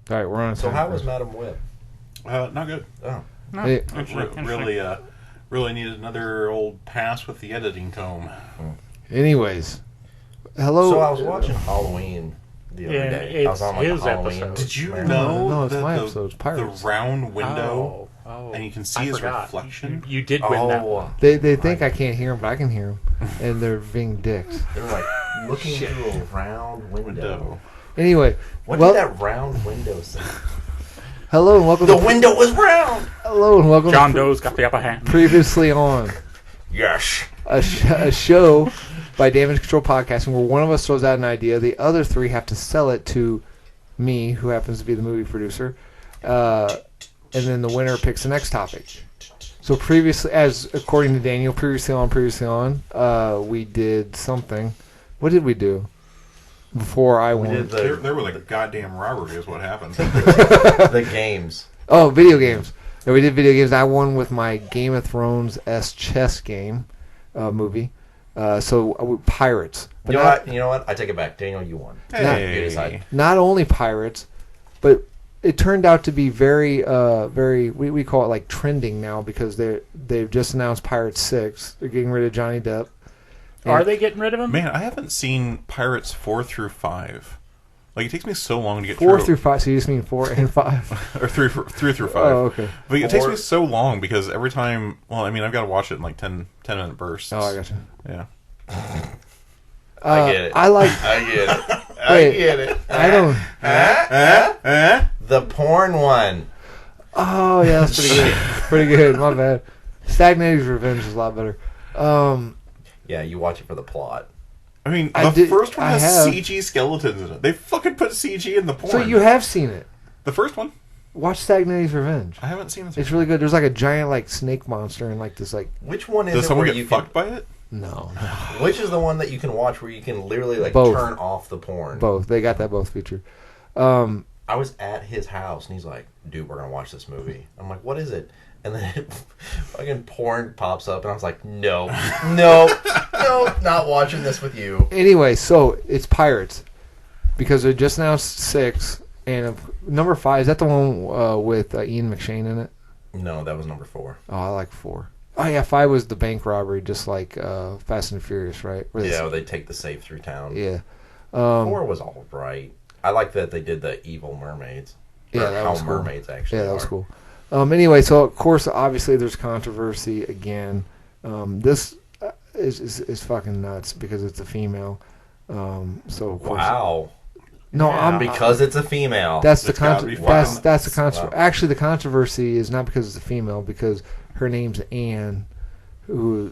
All right, we're on. So how was Madam Web? Not good. Oh, No, Really needed another old pass with the editing tome. Anyways, hello. So I was watching Halloween the other day. I was on his Halloween. episode. Did you marathon. know No, it's that my the, episode. It's Pirates. the round window, Oh, and you can see I his forgot. reflection? You did win that one. They think I can't hear them, but I can hear them, and they're being dicks. They're like looking through a round window. Anyway, What did that round window say? hello and welcome. The window was round. Hello and welcome. John to Doe's got the upper hand. Previously on Yes. a show by Damage Control Podcasting, where one of us throws out an idea, the other three have to sell it to me, who happens to be the movie producer, and then the winner picks the next topic. So previously, as according to Daniel, previously on, we did something. What did we do before I won? There was a goddamn robbery is what happened. The games. Oh, video games. Yeah, we did video games. I won with my Game of Thrones-esque chess game movie. So Pirates. But You know what? I take it back. Daniel, you won. Hey. You decide. Not only Pirates, but it turned out to be very, we call it like trending now, because they've just announced Pirates 6. They're getting rid of Johnny Depp. Are they getting rid of him? Man, I haven't seen Pirates 4 through 5. Like, it takes me so long to get 4 through. through 5, so you just mean 4 and 5? Or 3 through 5. Oh, okay. But it takes me so long because every time... Well, I mean, I've got to watch it in like 10-minute bursts. Oh, I got you. Yeah. I get it. I get it. Wait, get it. I don't... The porn one. Oh, yeah, that's pretty good. Pretty good. My bad. Stagnating's Revenge is a lot better. Yeah, you watch it for the plot. I mean, I the first one I has have. CG skeletons in it. They fucking put CG in the porn. So you have seen it. The first one? Watch Stagnating's Revenge. I haven't seen it. It's really good. There's like a giant like snake monster and like this like... Which one is Does it someone where get you fucked by it? No. Which is the one that you can watch where you can literally like Both. turn off the porn? Both. They got that both featured. I was at his house and he's like, "Dude, we're gonna watch this movie." I'm like, "What is it?" And then fucking porn pops up and I was like, "No, not watching this with you." Anyway, so it's Pirates because they just announced 6 and number 5, is that the one with Ian McShane in it? No, that was number 4. Oh, I like 4. Oh yeah, 5 was the bank robbery, just like Fast and Furious, right? Where Yeah, they take the safe through town. Yeah. 4 was all right. I like that they did the evil mermaids. Yeah, that how was cool. mermaids actually Yeah, that are. was cool. Anyway, so of course, obviously, there's controversy again. This is fucking nuts because it's a female. So of course, Wow. no, Yeah. Because it's a female. that's the It's gotta be that's fun. the controversy. Wow. Actually, the controversy is not because it's a female, because her name's Anne, who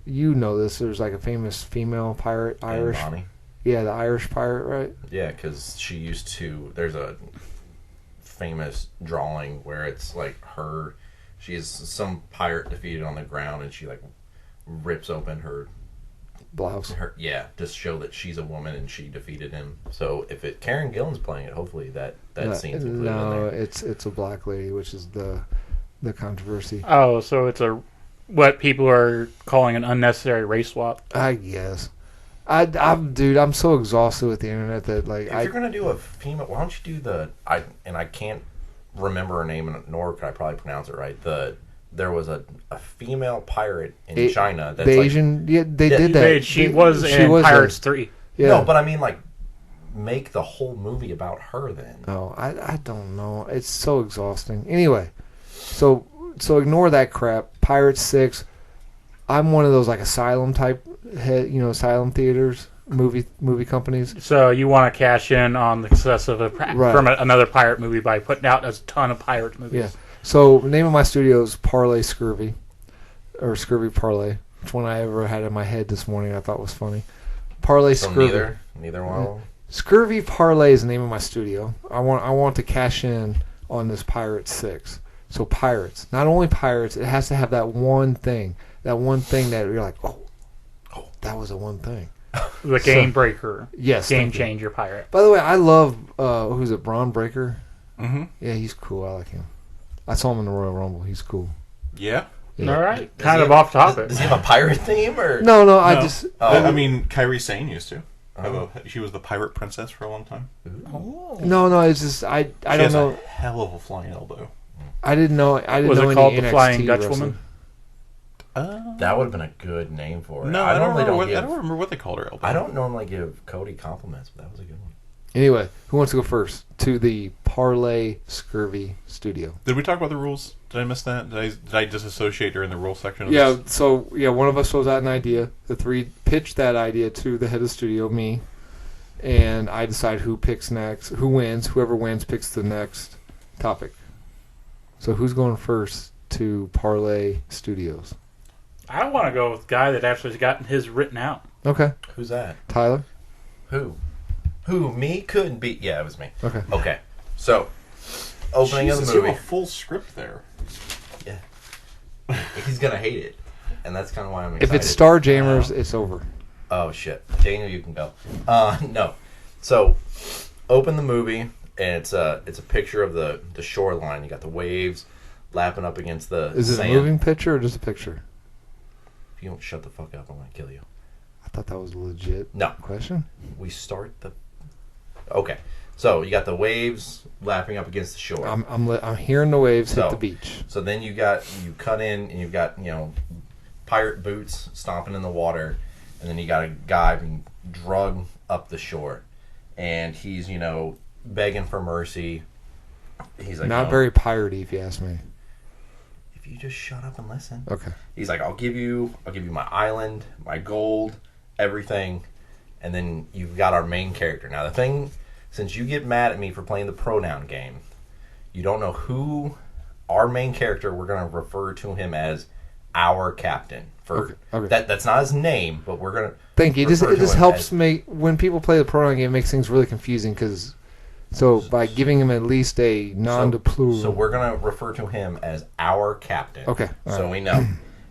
you know this. There's like a famous female pirate, And Irish. Bonnie. Yeah, the Irish pirate, right? Yeah, because she used to. There's a famous drawing where it's like her. She is some pirate defeated on the ground, and she like rips open her. Blouse. To show that she's a woman and she defeated him. So if Karen Gillan's playing it, hopefully that scene's included in No, there. it's a black lady, which is the controversy. Oh, so it's what people are calling an unnecessary race swap. I guess. I'm so exhausted with the internet that like If you're gonna do a female, why don't you do I can't remember her name, nor could I probably pronounce it right. There was a female pirate in China that's the like, Asian. Yeah, they did that. She was in Pirates 3. Yeah. No, but I mean like make the whole movie about her then. Oh, I don't know. It's so exhausting. Anyway, so ignore that crap. Pirates 6. I'm one of those like asylum type asylum theaters, movie companies. So you want to cash in on the success of from another pirate movie by putting out a ton of pirate movies. Yeah. So name of my studio is Parlay Scurvy, or Scurvy Parlay. Which one I ever had in my head this morning I thought was funny. Parlay So Scurvy. neither one of them. Scurvy Parlay is the name of my studio. I want to cash in on this Pirates 6. So Pirates, not only Pirates, it has to have that one thing that you're like, oh, that was a one thing. The Game Breaker. Yes, Game thank you. Changer pirate. By the way, I love who's it, Braun Breaker? Mm-hmm. Yeah, he's cool. I like him. I saw him in the Royal Rumble. He's cool. Yeah. Yeah. All right. Does Kind he of have- off topic. Does he have a pirate theme or? No, I just I mean, Kairi Sane used to. She was the pirate princess for a long time. Oh. No, it's just I She don't has know. a hell of a flying elbow. I didn't know. I didn't Was know it any called the NXT Flying Dutch wrestling. Woman? That would have been a good name for it. No, I don't remember. give, I don't remember what they called her elbow. I don't normally give Cody compliments, but that was a good one. Anyway, who wants to go first to the Parlay Scurvy Studio? Did we talk about the rules? Did I miss that? Did I disassociate during the rule section? Of Yeah. this? So one of us throws out an idea. The three pitch that idea to the head of the studio, me, and I decide who picks next, who wins. Whoever wins picks the next topic. So who's going first to Parlay Studios? I want to go with the guy that actually has gotten his written out. Okay. Who's that? Tyler? Who? Me? Couldn't be. Yeah, it was me. Okay. Okay. So, opening Jesus, of the you movie. have a full script there. Yeah. He's gonna hate it, and that's kind of why I'm If excited. it's Starjammers, it's over. Oh shit, Daniel, you can go. No. So, open the movie, and it's a picture of the shoreline. You got the waves lapping up against the Is it sand. a moving picture or just a picture? If you don't shut the fuck up, I'm gonna kill you. I thought that was a legit No. question. We start the. Okay, so you got the waves lapping up against the shore. I'm hearing the waves hit So- the beach. So then you cut in, and you've got pirate boots stomping in the water, and then you got a guy being drugged up the shore, and he's begging for mercy. He's like, Not very piratey, if you ask me. If you just shut up and listen. Okay. He's like, I'll give you my island, my gold, everything, and then you've got our main character. Now the thing, since you get mad at me for playing the pronoun game, you don't know who our main character. We're gonna refer to him as our captain. Okay. That's not his name, but we're gonna. Thank you. It refer to just him helps as- make when people play the pronoun game, it makes things really confusing because. So by giving him at least a non to plural. So we're gonna refer to him as our captain. Okay, all So right. we know.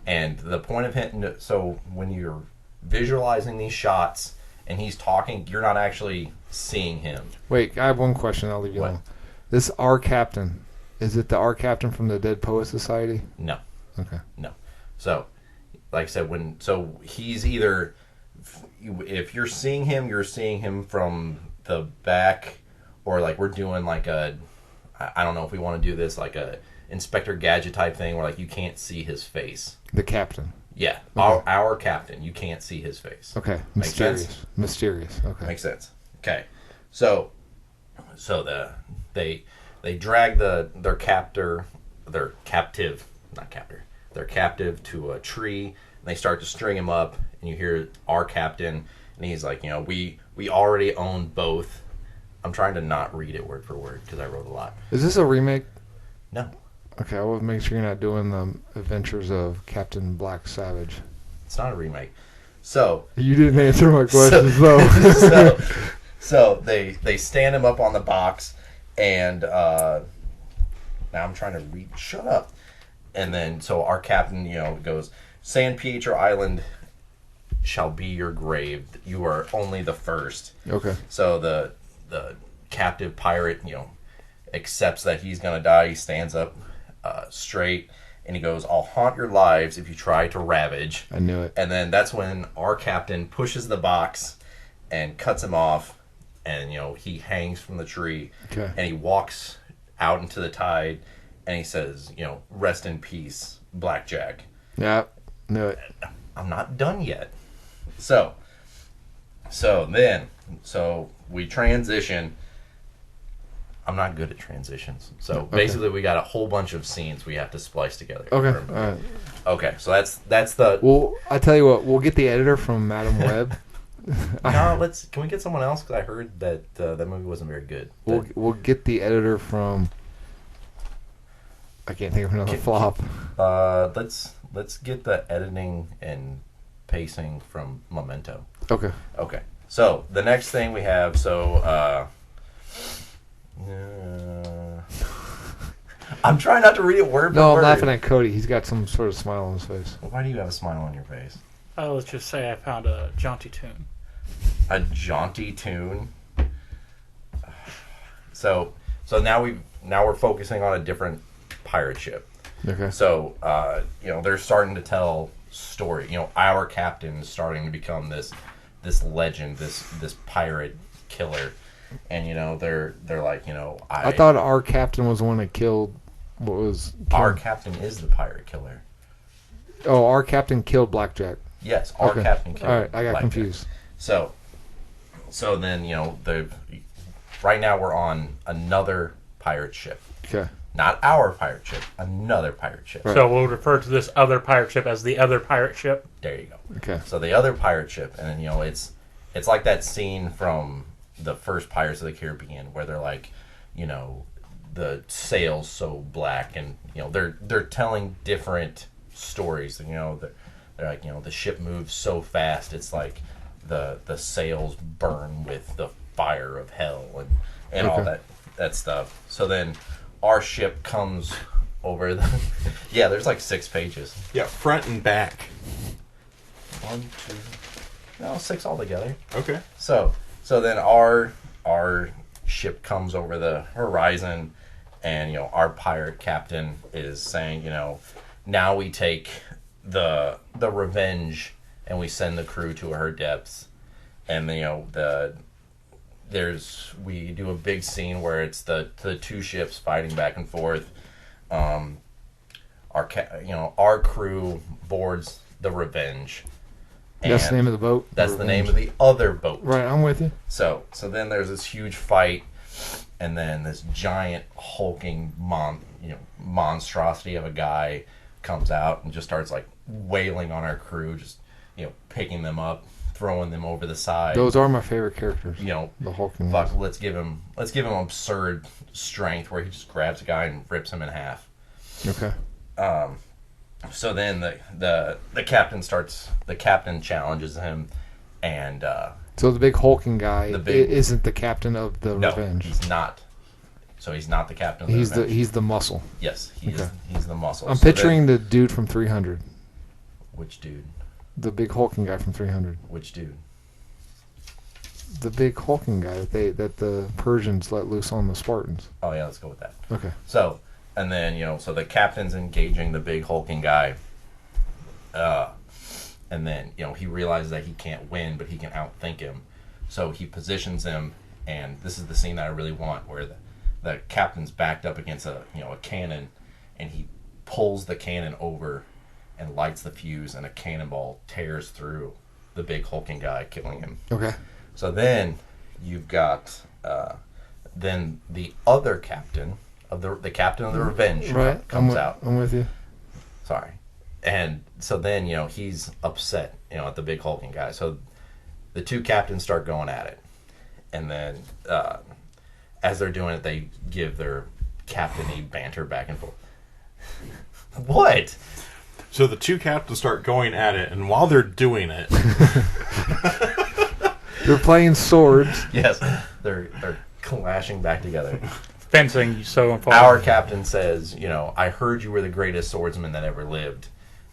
And the point of him. So when you're visualizing these shots and he's talking, you're not actually seeing him. Wait, I have one question. I'll leave you What? alone. This our captain, is it the our captain from the Dead Poet Society? No. Okay. No. So, like I said, so he's either, if you're seeing him from the back, or like we're doing like I don't know if we want to do this like a Inspector Gadget type thing where like you can't see his face. The captain. Yeah, Okay. our captain, you can't see his face. Okay. Makes Mysterious. sense? Mysterious. Okay. Makes sense. Okay, so they drag their captive to a tree, and they start to string him up, and you hear our captain, and he's like, we already own both. I'm trying to not read it word for word because I wrote a lot. Is this a remake? No, Okay, I will make sure you're not doing the adventures of Captain Black Savage. it's not a remake. So You didn't answer my questions though. so they stand him up on the box, and now I'm trying to read. Shut up. And then so our captain, goes, San Pietro Island shall be your grave. You are only the first. Okay. So the captive pirate, accepts that he's gonna die. He stands up straight, and he goes, I'll haunt your lives if you try to ravage. I knew it. And then that's when our captain pushes the box and cuts him off, and he hangs from the tree. Okay. And he walks out into the tide, and he says, rest in peace, Blackjack. Yeah, knew it. I'm not done yet. So we transition. I'm not good at transitions. So basically we got a whole bunch of scenes we have to splice together. Okay. All right. Okay, so that's the Well, I tell you what, we'll get the editor from Madam Web. No, can we get someone else? Because I heard that that movie wasn't very good. We'll get the editor from. I can't think of another flop. Let's get the editing and pacing from Memento. Okay. Okay. So the next thing we have, I'm trying not to read it word No, for I'm word. laughing at Cody. He's got some sort of smile on his face. Why do you have a smile on your face? Let's just say I found a jaunty tune. A jaunty tune. So now we're focusing on a different pirate ship. Okay. So they're starting to tell story. Our captain is starting to become this this legend, this pirate killer, and they're like, I thought our captain was the one that killed. What was our captain is the pirate killer. Oh, our captain killed Blackjack. Yes, our captain killed. All right, I got Blackjack. confused. So then right now we're on another pirate ship. Okay. Not our pirate ship, another pirate ship. Right. So we'll refer to this other pirate ship as the other pirate ship. There you go. Okay. So the other pirate ship, and then it's like that scene from the first Pirates of the Caribbean where they're like, the sails so black, and they're telling different stories. They're like, the ship moves so fast, it's like the sails burn with the fire of hell and all that stuff. So then our ship comes over the there's like 6 pages. Yeah, front and back. 1, 2, 6 altogether. Okay. So then our ship comes over the horizon, and our pirate captain is saying, now we take the Revenge and we send the crew to her depths, and we do a big scene where it's the 2 ships fighting back and forth. Our crew boards the Revenge. That's the name of the boat? That's the name of the other boat. Right, I'm with you. So then there's this huge fight, and then this giant hulking monstrosity of a guy comes out and just starts like wailing on our crew, just picking them up, throwing them over the side. Those are my favorite characters. The hulking fuck, let's give him absurd strength where he just grabs a guy and rips him in half. Okay. So then the captain challenges him, and so the big hulking guy isn't the captain of the no, Revenge. he's not. So he's not the captain of the Revenge. He's the muscle. Yes, he's the muscle. I'm picturing the dude from 300. Which dude? The big hulking guy from 300. Which dude? The big hulking guy that the Persians let loose on the Spartans. Oh yeah, let's go with that. Okay. So, and then so the captain's engaging the big hulking guy, and then he realizes that he can't win, but he can outthink him. So he positions him, and this is the scene that I really want, where the captain's backed up against a cannon, and he pulls the cannon over and lights the fuse, and a cannonball tears through the big hulking guy, killing him. Okay. So then you've got then the other captain of the captain of the Revenge comes out. I'm with you. Sorry. And so then he's upset at the big hulking guy. So the 2 captains start going at it, and then as they're doing it, they give their captain-y banter back and forth. What? So the 2 captains start going at it, and while they're doing it, they're playing swords. Yes, they're clashing back together. Fencing, so important. Our captain says, I heard you were the greatest swordsman that ever lived.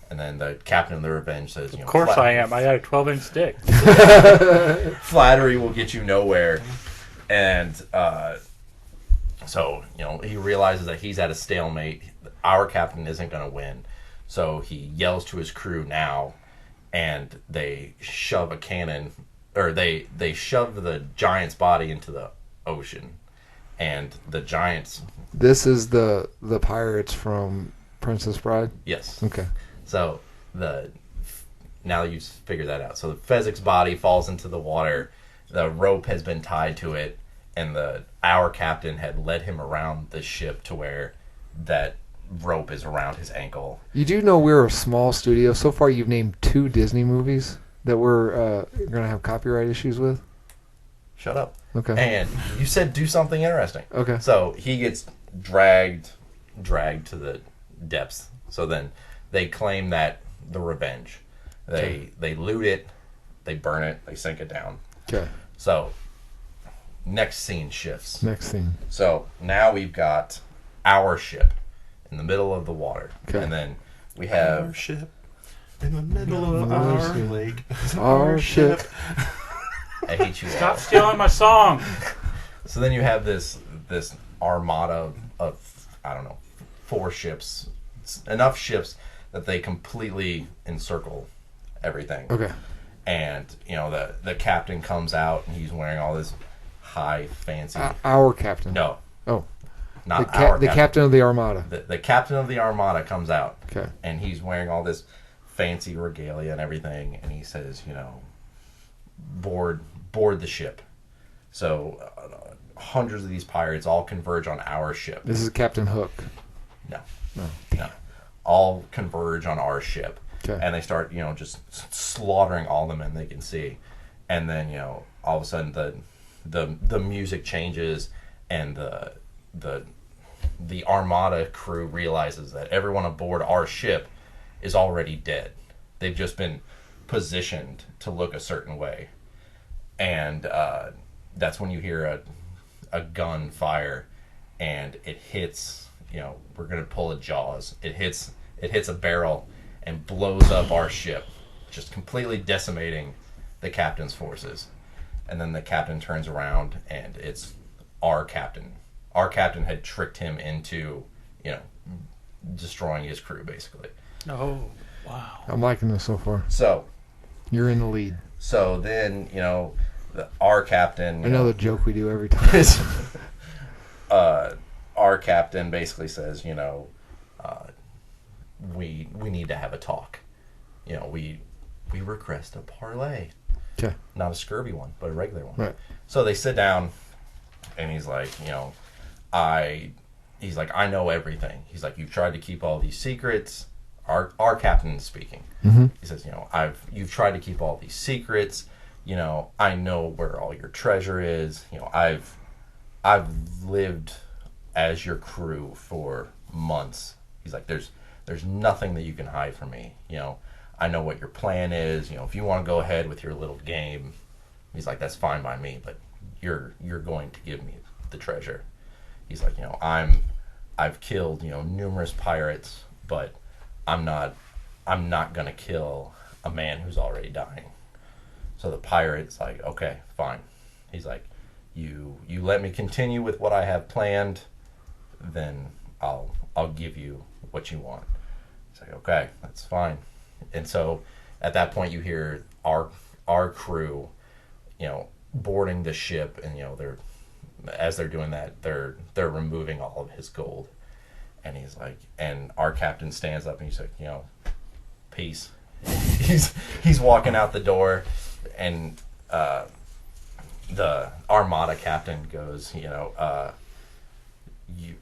And then the captain of the Revenge says, Of course I am. I got a 12-inch stick. Flattery will get you nowhere. And so, he realizes that he's at a stalemate. Our captain isn't going to win. So he yells to his crew now, and they shove a cannon, or they shove the giant's body into the ocean. And the giants... This is the pirates from Princess Bride? Yes. Okay. So now you've figured that out. So the Fezzik's body falls into the water. The rope has been tied to it, and our captain had led him around the ship to where that rope is around his ankle. You do know we're a small studio. So far, you've named 2 Disney movies that we're going to have copyright issues with. Shut up. Okay. And you said do something interesting. Okay. So he gets dragged to the depths. So then they claim that the Revenge. They loot it, they burn it, they sink it down. Okay. So next scene shifts. Next scene. So now we've got our ship in the middle of the water. Okay. And then we have our ship in the middle of our lake. Our ship. I hate you all. Stop stealing my song. So then you have this armada of, I don't know, 4 ships. Enough ships that they completely encircle everything. Okay. and the captain comes out and he's wearing all this high fancy. Our captain. No. Oh. Not the captain of the Armada. The captain of the Armada comes out. Okay. And he's wearing all this fancy regalia and everything, and he says, board the ship. So hundreds of these pirates all converge on our ship. This is Captain Hook. No. No. All converge on our ship. Okay. And they start, just slaughtering all the men they can see. And then, all of a sudden the music changes, and the Armada crew realizes that everyone aboard our ship is already dead. They've just been positioned to look a certain way. And that's when you hear a gun fire, and it hits, we're going to pull a Jaws. It hits a barrel and blows up our ship, just completely decimating the captain's forces. And then the captain turns around, and it's our captain. Our captain had tricked him into, destroying his crew, basically. Oh, wow. I'm liking this so far. So You're in the lead. So then, our captain... I know the joke we do every time. Our captain basically says, we need to have a talk. We request a parlay. Okay. Not a scurvy one, but a regular one. Right. So they sit down, and he's like, I know everything. He's like, you've tried to keep all these secrets. Our captain is speaking. Mm-hmm. He says, you've tried to keep all these secrets. I know where all your treasure is. I've lived as your crew for months. He's like, there's nothing that you can hide from me. I know what your plan is. If you want to go ahead with your little game, he's like, that's fine by me, but you're going to give me the treasure. He's like, I've killed, numerous pirates, but I'm not gonna kill a man who's already dying. So the pirate's like, okay, fine. He's like, you let me continue with what I have planned, then I'll give you what you want. He's like, okay, that's fine. And so at that point you hear our crew, boarding the ship, and as they're doing that, they're removing all of his gold. And he's like, and our captain stands up and he's like, peace. he's walking out the door, and the Armada captain goes,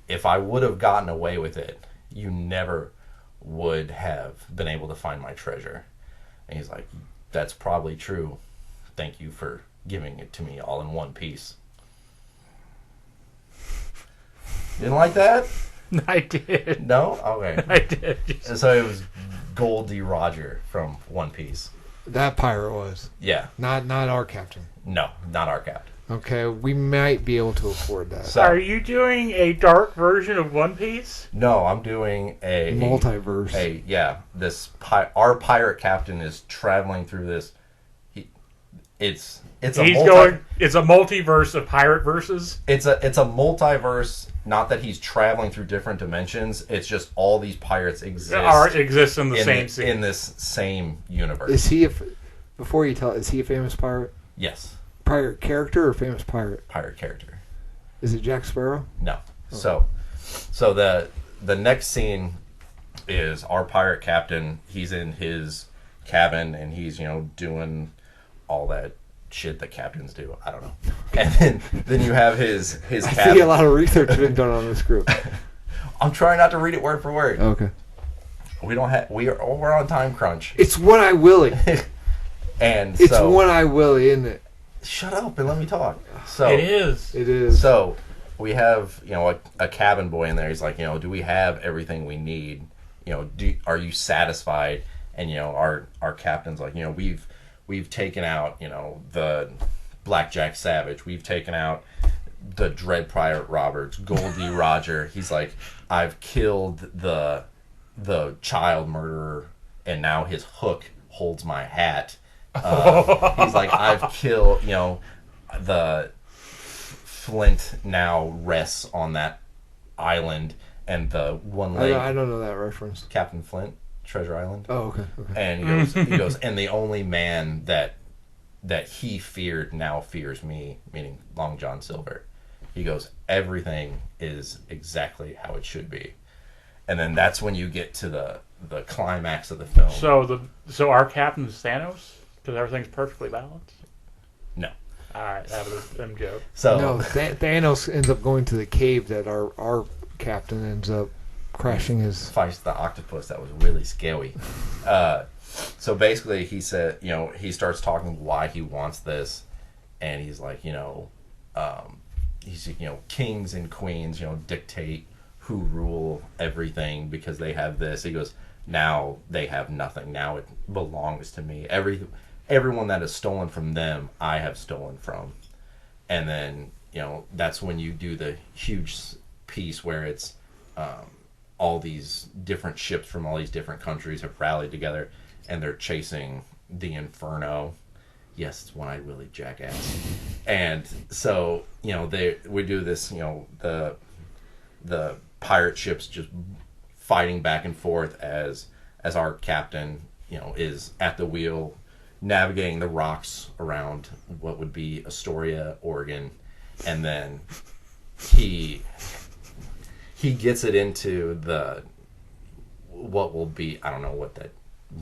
if I would have gotten away with it, you never would have been able to find my treasure. And he's like, that's probably true. Thank you for giving it to me all in one piece. Didn't like that? I did. No? Okay. I did. And so it was Goldie Roger from One Piece. That pirate was. Yeah. Not our captain. No, not our captain. Okay, we might be able to afford that. So, Are you doing a dark version of One Piece? no, I'm doing a Multiverse. Our pirate captain is traveling through this. It's a multiverse of pirate verses. It's a multiverse. Not that he's traveling through different dimensions. It's just all these pirates exist in the same scene. in this same universe. Is he before you tell? Is he a famous pirate? Yes, Pirate character or famous pirate? pirate character. Is it Jack Sparrow? No. So the next scene is our pirate captain. He's in his cabin and he's doing all that shit that captains do. I don't know. And then you have his I cabin. see a lot of research has been done on this group. I'm trying not to read it word for word. Okay. We're on time crunch. It's One Eye Willie. And It's One Eye Willie, isn't it? Shut up and let me talk. So It is. It is. So we have a cabin boy in there. He's like, do we have everything we need? Are you satisfied? And our captain's like, we've taken out the Blackjack Savage. We've taken out the Dread Pirate Roberts, Goldie Roger. He's like, I've killed the child murderer, and now his hook holds my hat. He's like, I've killed, the Flint now rests on that island, and the one leg. I don't know that reference. Captain Flint, Treasure Island. Oh, okay. And he goes, and the only man that that he feared now fears me, meaning Long John Silver. He goes, everything is exactly how it should be. And then that's when you get to the climax of the film. So our captain is Thanos? Because everything's perfectly balanced? No. Alright, that was a dumb joke. So No, Thanos ends up going to the cave that our captain ends up crashing his... Fights the octopus. That was really scary. So basically he said, he starts talking why he wants this. And he's like, kings and queens, dictate who rule everything because they have this. He goes, now they have nothing. Now it belongs to me. Everyone that is stolen from them, I have stolen from. And then, that's when you do the huge piece where it's all these different ships from all these different countries have rallied together and they're chasing the Inferno. Yes, it's One-Eyed Willie, jackass. And so, we do this, the pirate ships just fighting back and forth as our captain, is at the wheel, navigating the rocks around what would be Astoria, Oregon, and then he gets it into what will be, I don't know what that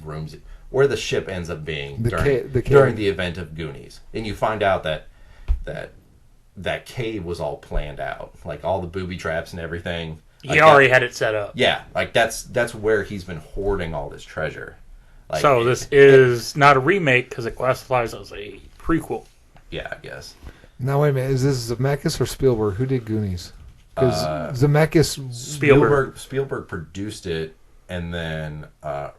room's, where the ship ends up being during the event of Goonies. And you find out that cave was all planned out, like all the booby traps and everything. He already had it set up. Yeah, like that's where he's been hoarding all this treasure. Like, so this is not a remake because it classifies as a prequel. Yeah, I guess. Now wait a minute, is this Zemeckis or Spielberg? Who did Goonies? Because Zemeckis... Spielberg produced it, and then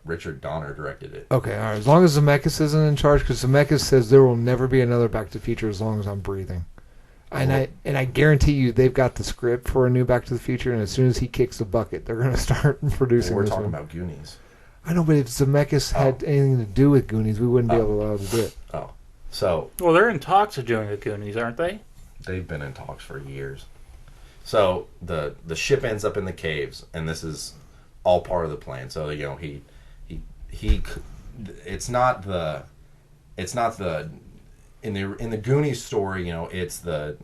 Richard Donner directed it. Okay, all right. As long as Zemeckis isn't in charge, because Zemeckis says there will never be another Back to the Future as long as I'm breathing. And I guarantee you they've got the script for a new Back to the Future, and as soon as he kicks the bucket, they're going to start producing We're this talking one. about Goonies. I know, but if Zemeckis had anything to do with Goonies, we wouldn't be able to do it. Oh. So... Well, they're in talks of doing the Goonies, aren't they? They've been in talks for years. So the ship ends up in the caves, and this is all part of the plan. So he it's not the in the Goonies story, it's the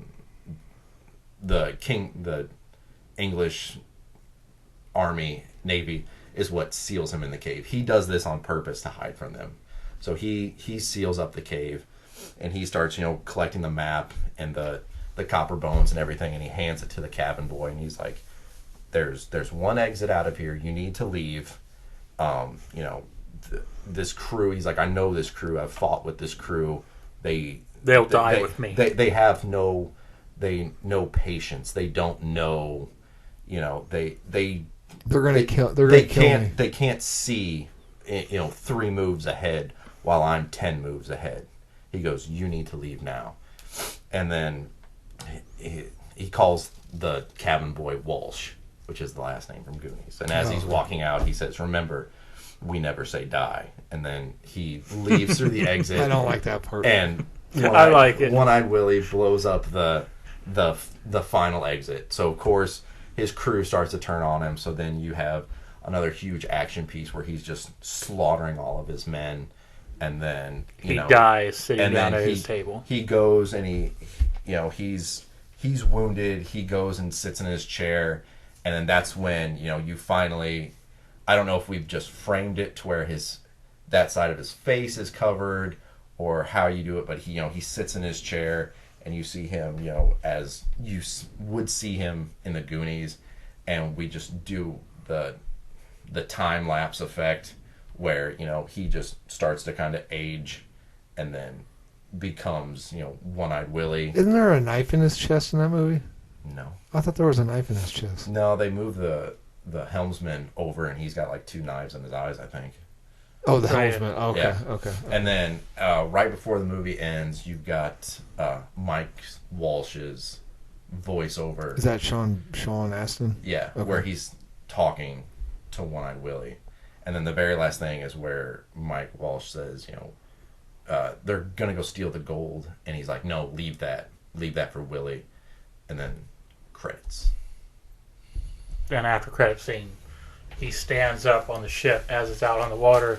English Army, Navy is what seals him in the cave. He does this on purpose to hide from them. So he seals up the cave, and he starts collecting the map and the copper bones and everything, and he hands it to the cabin boy, and he's like, there's one exit out of here. You need to leave. This crew, he's like, I know this crew. I've fought with this crew. They'll die with me. They have no patience. They don't know, They're going to kill. They're going to kill me. They can't see, 3 moves ahead while I'm 10 moves ahead. He goes, you need to leave now. And then he calls the cabin boy Walsh, which is the last name from Goonies. And as he's walking out, he says, remember, we never say die. And then he leaves through the exit. I don't like that part. And I like it. One-Eyed Willie blows up the final exit. So, of course, his crew starts to turn on him. So then you have another huge action piece where he's just slaughtering all of his men. And then he dies sitting down at his table. He goes and he's wounded. He goes and sits in his chair, and then that's when you finally. I don't know if we've just framed it to where that side of his face is covered, or how you do it, but he sits in his chair, and you see him as you would see him in the Goonies, and we just do the time lapse effect. Where he just starts to kind of age, and then becomes One-Eyed Willie. Isn't there a knife in his chest in that movie? No, I thought there was a knife in his chest. No, they moved the helmsman over, and he's got like 2 knives in his eyes, I think. Oh, the helmsman. Okay, yeah. Okay. And then right before the movie ends, you've got Mike Walsh's voiceover. Is that Sean Astin? Yeah, okay. Where he's talking to One-Eyed Willie. And then the very last thing is where Mike Walsh says, they're going to go steal the gold. And he's like, no, leave that for Willie. And then credits. Then after credit scene, he stands up on the ship as it's out on the water.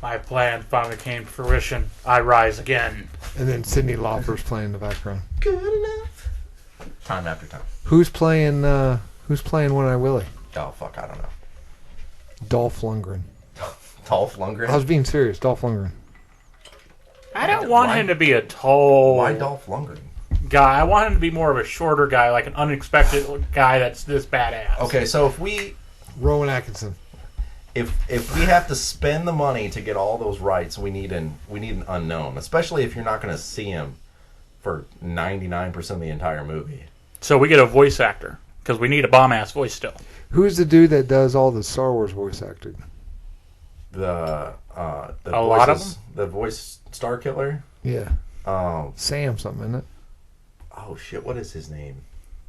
My plan finally came to fruition. I rise again. And then Cyndi Lauper's playing in the background. Good enough. Time after time. Who's playing One Eye Willie? Oh, fuck, I don't know. Dolph Lundgren. Dolph Lundgren? I was being serious. Dolph Lundgren. I don't want him to be a tall Why Dolph Lundgren? guy. I want him to be more of a shorter guy, like an unexpected guy that's this badass. Okay, so if we Rowan Atkinson. if we have to spend the money to get all those rights, we need an unknown, especially if you're not going to see him for 99% of the entire movie. So we get a voice actor, because we need a bomb-ass voice still. Who's the dude that does all the Star Wars voice acting? The lot of them? The voice Star Killer. Yeah. Sam something, isn't it? Oh shit! What is his name?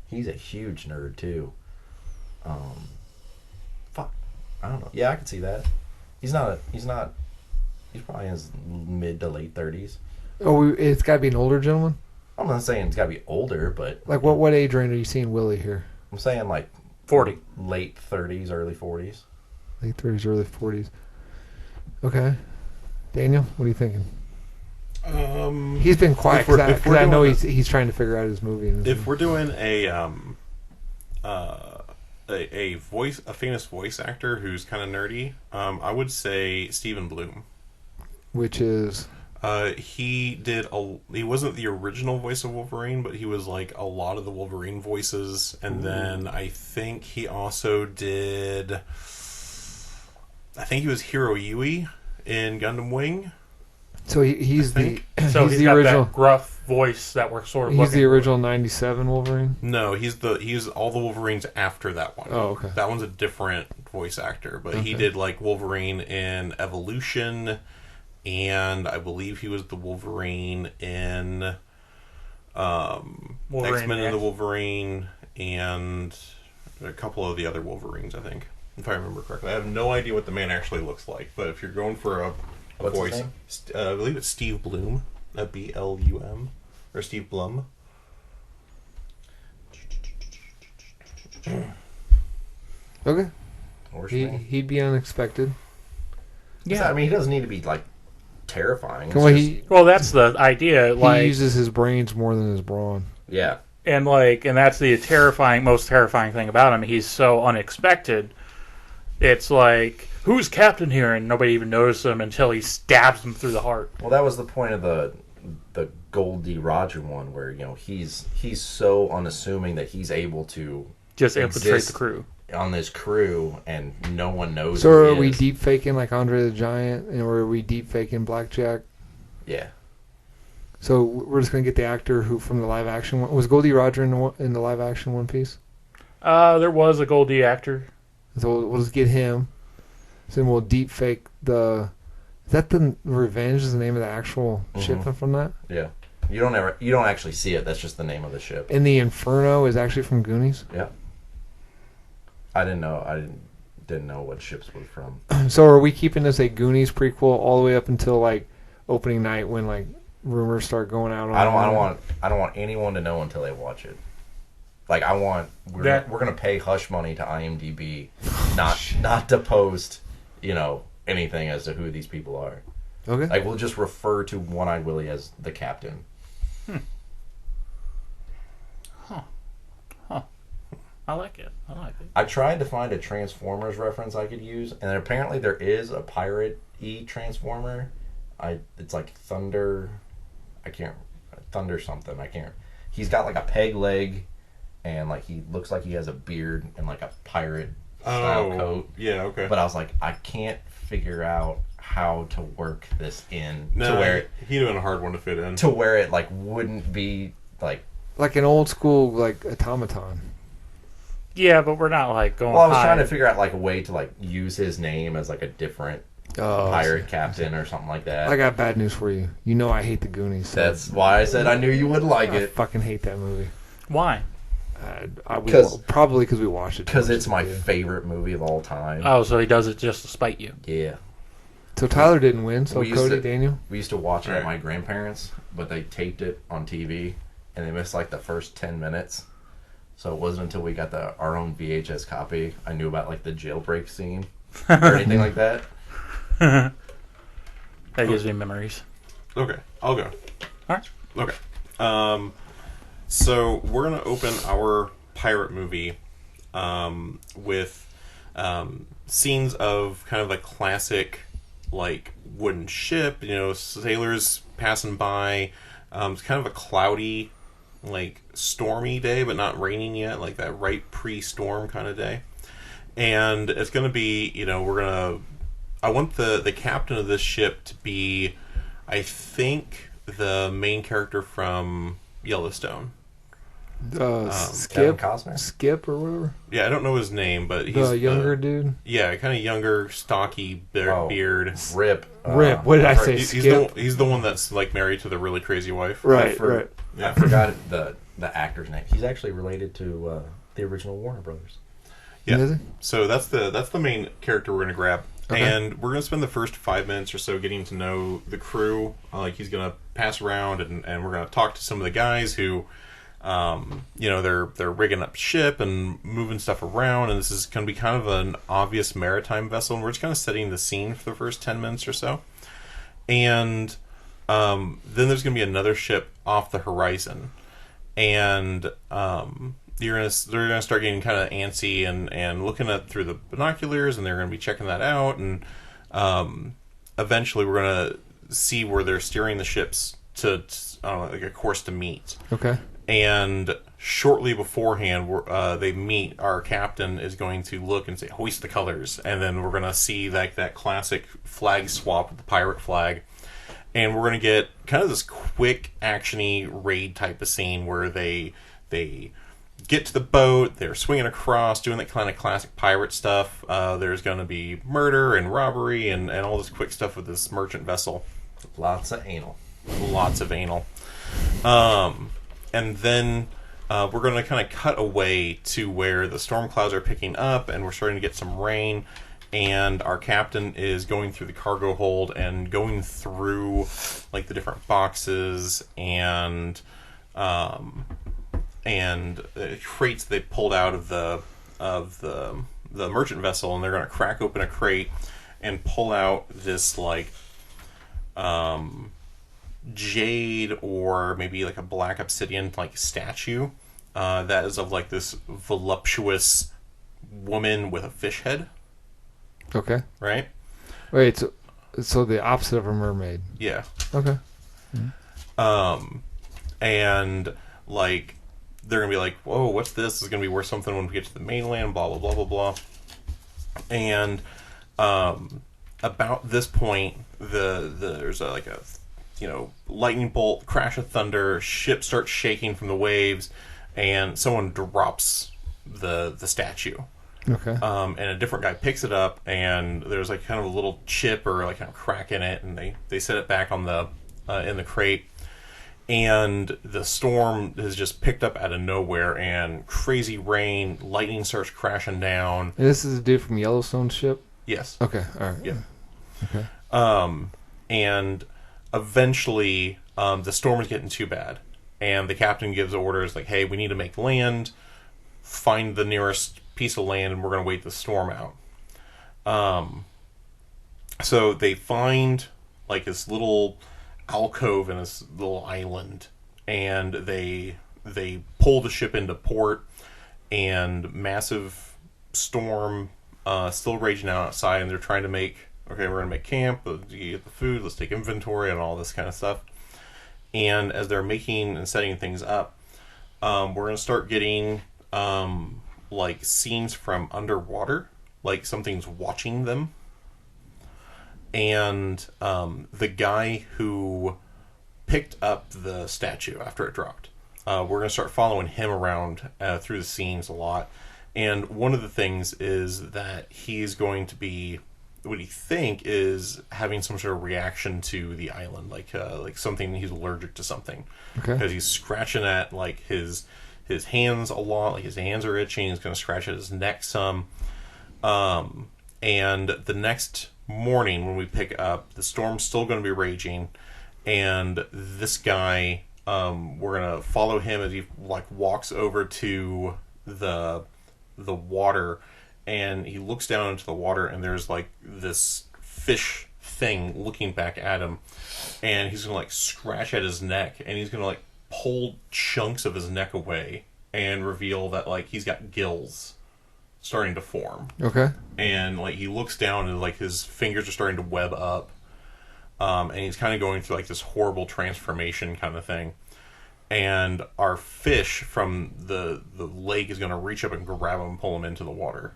He's a huge nerd too. Fuck. I don't know. Yeah, I can see that. He's probably in his mid to late 30s. Oh, it's got to be an older gentleman. I'm not saying it's got to be older, but Like what age range are you seeing Willie here? I'm saying like 40. late 30s, early 40s. Late 30s, early 40s. Okay. Daniel, what are you thinking? He's been quiet because I know he's trying to figure out his movie. If we're doing a famous voice actor who's kind of nerdy, I would say Stephen Bloom. Which is he wasn't the original voice of Wolverine, but he was like a lot of the Wolverine voices, and then I think he also did. I think he was Hiro Yui in Gundam Wing. so he's the So he's the got original. that gruff voice that we're sort of He's looking the for. original '97 Wolverine. No, he's all the Wolverines after that one. Oh, okay. That one's a different voice actor, but he did like Wolverine in Evolution, and I believe he was the Wolverine in Wolverine X-Men and X. the Wolverine, and a couple of the other Wolverines, I think, if I remember correctly. I have no idea what the man actually looks like, but if you're going for a What's his voice, name? I believe it's Steve Bloom, Blum, or Steve Blum. Okay. Worst name? He'd be unexpected. Yeah, I mean, he doesn't need to be like terrifying. It's Well, just- Well, that's the idea. he Like, uses his brains more than his brawn. yeah. and that's the most terrifying thing about him. He's so unexpected. It's like, who's captain here? And nobody even notices him until he stabs him through the heart. Well, that was the point of the Goldie Roger one, where he's so unassuming that he's able to Just infiltrate exist the crew. on this crew, and no one knows. So who are he we is. deep faking like Andre the Giant, or are we deep faking Blackjack? Yeah. So we're just gonna get the actor who from the live action one. Was Goldie Roger in the live action One Piece? There was a Goldie actor. So we'll just get him. So then we'll deep fake the. Is that the Revenge? Is the name of the actual ship from that? Yeah. You don't actually see it. That's just the name of the ship. And the Inferno is actually from Goonies. Yeah. I didn't know what ships were from. So are we keeping this a Goonies prequel all the way up until like opening night when like rumors start going out on? I don't want anyone to know until they watch it. Like we're gonna pay hush money to IMDb, not to post, anything as to who these people are. Okay. Like we'll just refer to One-Eyed Willie as the captain. I like it. I tried to find a Transformers reference I could use, and apparently there is a pirate-y Transformer. It's like Thunder. Thunder something. I can't. He's got like a peg leg, and like he looks like he has a beard and like a pirate style coat. Yeah, okay. But I was like, I can't figure out how to work this in No, to where he doing a hard one to fit in. to where it like wouldn't be like. Like an old school like automaton. Yeah, but we're not like going. Well, I was high. trying to figure out like a way to like use his name as like a different pirate captain or something like that. I got bad news for you. You know I hate the Goonies. So That's why I said I knew you would like I it. fucking hate that movie. Why? Probably because we watched it. Because it's my favorite movie of all time. Oh, so he does it just to spite you. Yeah. So Tyler didn't win. So We used Cody, to- Daniel. We used to watch it at Right. my grandparents', but they taped it on TV, and they missed like the first 10 minutes. So it wasn't until we got our own VHS copy I knew about like the jailbreak scene or anything like that. That gives me memories. Okay, I'll go. All right. Okay. So we're gonna open our pirate movie with scenes of kind of a classic, like, wooden ship. You know, sailors passing by. It's kind of a cloudy, like, stormy day, but not raining yet. Like that right pre-storm kind of day. And it's gonna be, you know, I want the captain of this ship to be, I think, the main character from Yellowstone. Kevin Skip, Costner? Skip or whatever. Yeah, I don't know his name, but he's The younger dude. Yeah, kind of younger, stocky beard. Rip. Rip. What did I say? He's the one that's like married to the really crazy wife. Right, right. I forgot the actor's name. He's actually related to the original Warner Brothers. Yeah. Is it? So that's the main character we're gonna grab, Okay. and we're gonna spend the first 5 minutes or so getting to know the crew. Like he's gonna pass around, and we're gonna talk to some of the guys who, you know, they're rigging up ship and moving stuff around, and this is gonna be kind of an obvious maritime vessel, and we're just kind of setting the scene for the first 10 minutes or so, and then there's gonna be another ship off the horizon, and they're gonna start getting kind of antsy and looking at through the binoculars, and they're gonna be checking that out, and eventually we're gonna see where they're steering the ships to like a course to meet. Okay. And shortly beforehand, they meet. Our captain is going to look and say, "Hoist the colors," and then we're gonna see like that classic flag swap with the pirate flag, and we're gonna get kind of this quick actiony raid type of scene where they get to the boat, they're swinging across, doing that kind of classic pirate stuff. There's going to be murder and robbery and all this quick stuff with this merchant vessel. Lots of anal. Lots of anal. And then we're going to kind of cut away to where the storm clouds are picking up and we're starting to get some rain. And our captain is going through the cargo hold and going through like the different boxes and crates they pulled out of the merchant vessel, and they're going to crack open a crate and pull out this like jade or maybe like a black obsidian like statue that is of like this voluptuous woman with a fish head. Okay. Right? Wait, so the opposite of a mermaid. Yeah. Okay. And like they're gonna be like, whoa, what's this? This is gonna be worth something when we get to the mainland, blah blah blah blah blah. And about this point, there's like a lightning bolt, crash of thunder, ship starts shaking from the waves, and someone drops the statue. Okay. And a different guy picks it up, and there's like kind of a little chip or like kind of crack in it, and they set it back on the in the crate. And the storm has just picked up out of nowhere, and crazy rain, lightning starts crashing down. And this is a dude from Yellowstone's ship? Yes. Okay, all right. Yeah. Okay. And eventually, the storm is getting too bad, and the captain gives orders like, "Hey, we need to make land. Find the nearest piece of land, and we're going to wait the storm out." So they find like this little alcove in this little island, and they pull the ship into port, and massive storm still raging outside, and they're trying to we're gonna make camp, get the food, let's take inventory and all this kind of stuff. And as they're making and setting things up, we're gonna start getting like scenes from underwater, like something's watching them. And the guy who picked up the statue after it dropped, we're going to start following him around through the scenes a lot. And one of the things is that he's going to be, what he think is having some sort of reaction to the island, like something, he's allergic to something. Okay. Because he's scratching at like his hands a lot, like his hands are itching. He's going to scratch at his neck some. And the next morning when we pick up, the storm's still going to be raging, and this guy, we're going to follow him as he like walks over to the water, and he looks down into the water, and there's like this fish thing looking back at him, and he's gonna like scratch at his neck, and he's gonna like pull chunks of his neck away and reveal that like he's got gills starting to form. Okay. And like he looks down and like his fingers are starting to web up, and he's kind of going through like this horrible transformation kind of thing. And our fish from the lake is going to reach up and grab him and pull him into the water.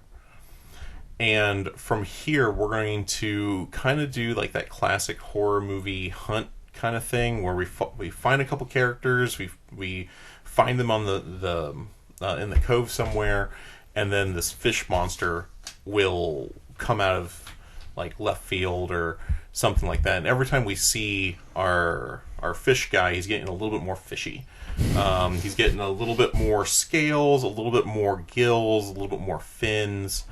And from here, we're going to kind of do like that classic horror movie hunt kind of thing, where we find a couple characters, we find them on the in the cove somewhere, and then this fish monster will come out of like left field or something like that. And every time we see our fish guy, he's getting a little bit more fishy. He's getting a little bit more scales, a little bit more gills, a little bit more fins,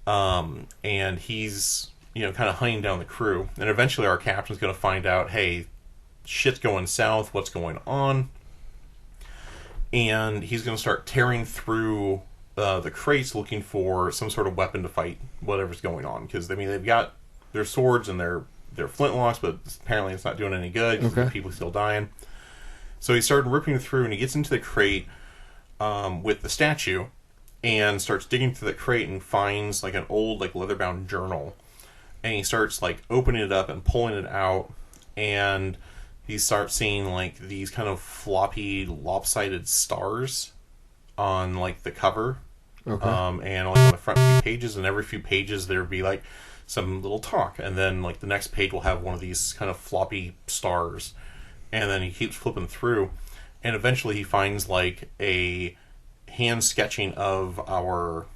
and he's kind of hunting down the crew. And eventually our captain's going to find out, hey, shit's going south, what's going on? And he's going to start tearing through the crates looking for some sort of weapon to fight whatever's going on. Because, I mean, they've got their swords and their flintlocks, but apparently it's not doing any good because the people are still dying. So he started ripping through, and he gets into the crate with the statue and starts digging through the crate and finds like an old like leather-bound journal. And he starts like opening it up and pulling it out, and he starts seeing like these kind of floppy, lopsided stars on like the cover. Okay. And like on the front few pages, and every few pages there would be like some little talk, and then like the next page will have one of these kind of floppy stars, and then he keeps flipping through, and eventually he finds like a hand sketching of our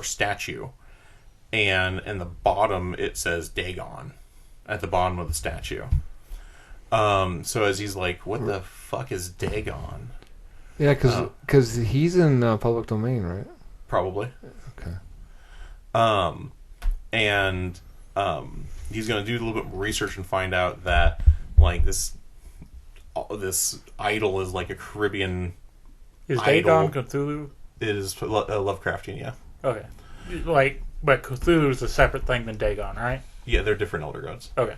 statue, and in the bottom it says Dagon at the bottom of the statue. So as he's like, what the fuck is Dagon? Yeah, because he's in public domain, right? Probably. Okay. And he's going to do a little bit more research and find out that like this idol is like a Caribbean Is idol. Dagon Cthulhu? It is Lovecraftian, yeah. Okay. Like, but Cthulhu is a separate thing than Dagon, right? Yeah, they're different elder gods. Okay.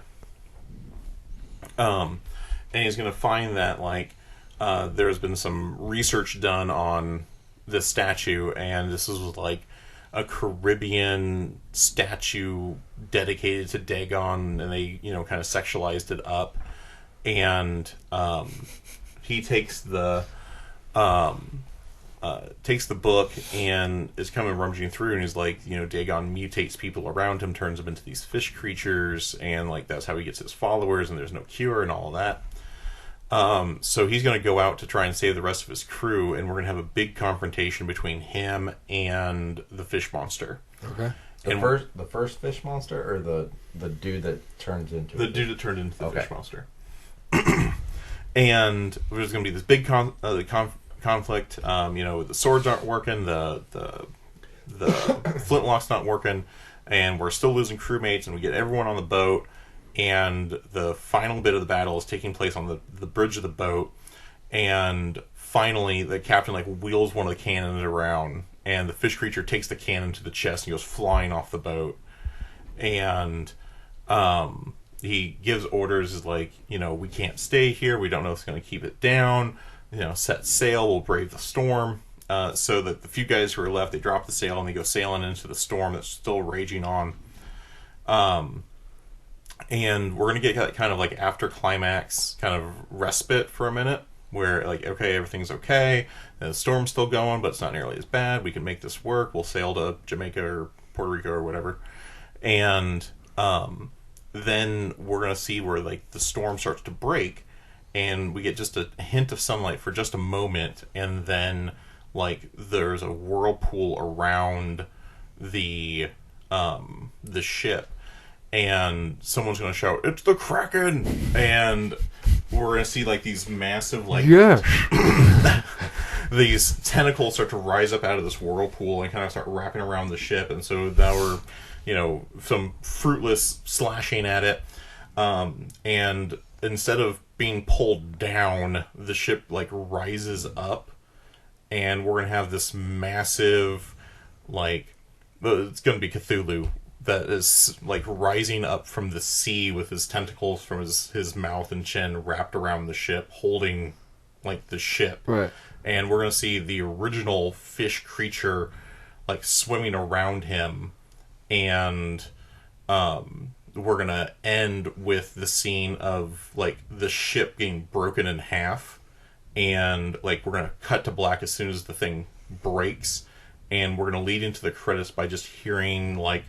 And he's going to find that like there's been some research done on this statue, and this is like a Caribbean statue dedicated to Dagon, and they kind of sexualized it up. And he takes the book and is kind of rummaging through, and he's like, Dagon mutates people around him, turns them into these fish creatures, and like that's how he gets his followers, and there's no cure and all of that. So he's going to go out to try and save the rest of his crew, and we're going to have a big confrontation between him and the fish monster. Okay. The first fish monster, or the dude that turns into the dude that turned into the fish monster. And there's going to be this big conflict. The swords aren't working, the flintlock's not working, and we're still losing crewmates, and we get everyone on the boat. And the final bit of the battle is taking place on the bridge of the boat, and finally the captain like wheels one of the cannons around, and the fish creature takes the cannon to the chest and goes flying off the boat. And he gives orders, is like, we can't stay here, we don't know if it's going to keep it down, set sail, we'll brave the storm. So that the few guys who are left, they drop the sail and they go sailing into the storm that's still raging on. And we're going to get that kind of like after climax kind of respite for a minute, where like, okay, everything's okay, the storm's still going, but it's not nearly as bad, we can make this work, we'll sail to Jamaica or Puerto Rico or whatever. And then we're going to see where like the storm starts to break, and we get just a hint of sunlight for just a moment, and then like there's a whirlpool around the ship, and someone's going to shout, "It's the Kraken!" And we're going to see like these massive like these tentacles start to rise up out of this whirlpool and kind of start wrapping around the ship. And so now we're some fruitless slashing at it, and instead of being pulled down, the ship like rises up, and we're going to have this massive, like, it's going to be Cthulhu that is like rising up from the sea with his tentacles from his mouth and chin wrapped around the ship, holding like the ship. Right. And we're gonna see the original fish creature like swimming around him, and we're gonna end with the scene of like the ship getting broken in half, and like we're gonna cut to black as soon as the thing breaks, and we're gonna lead into the credits by just hearing like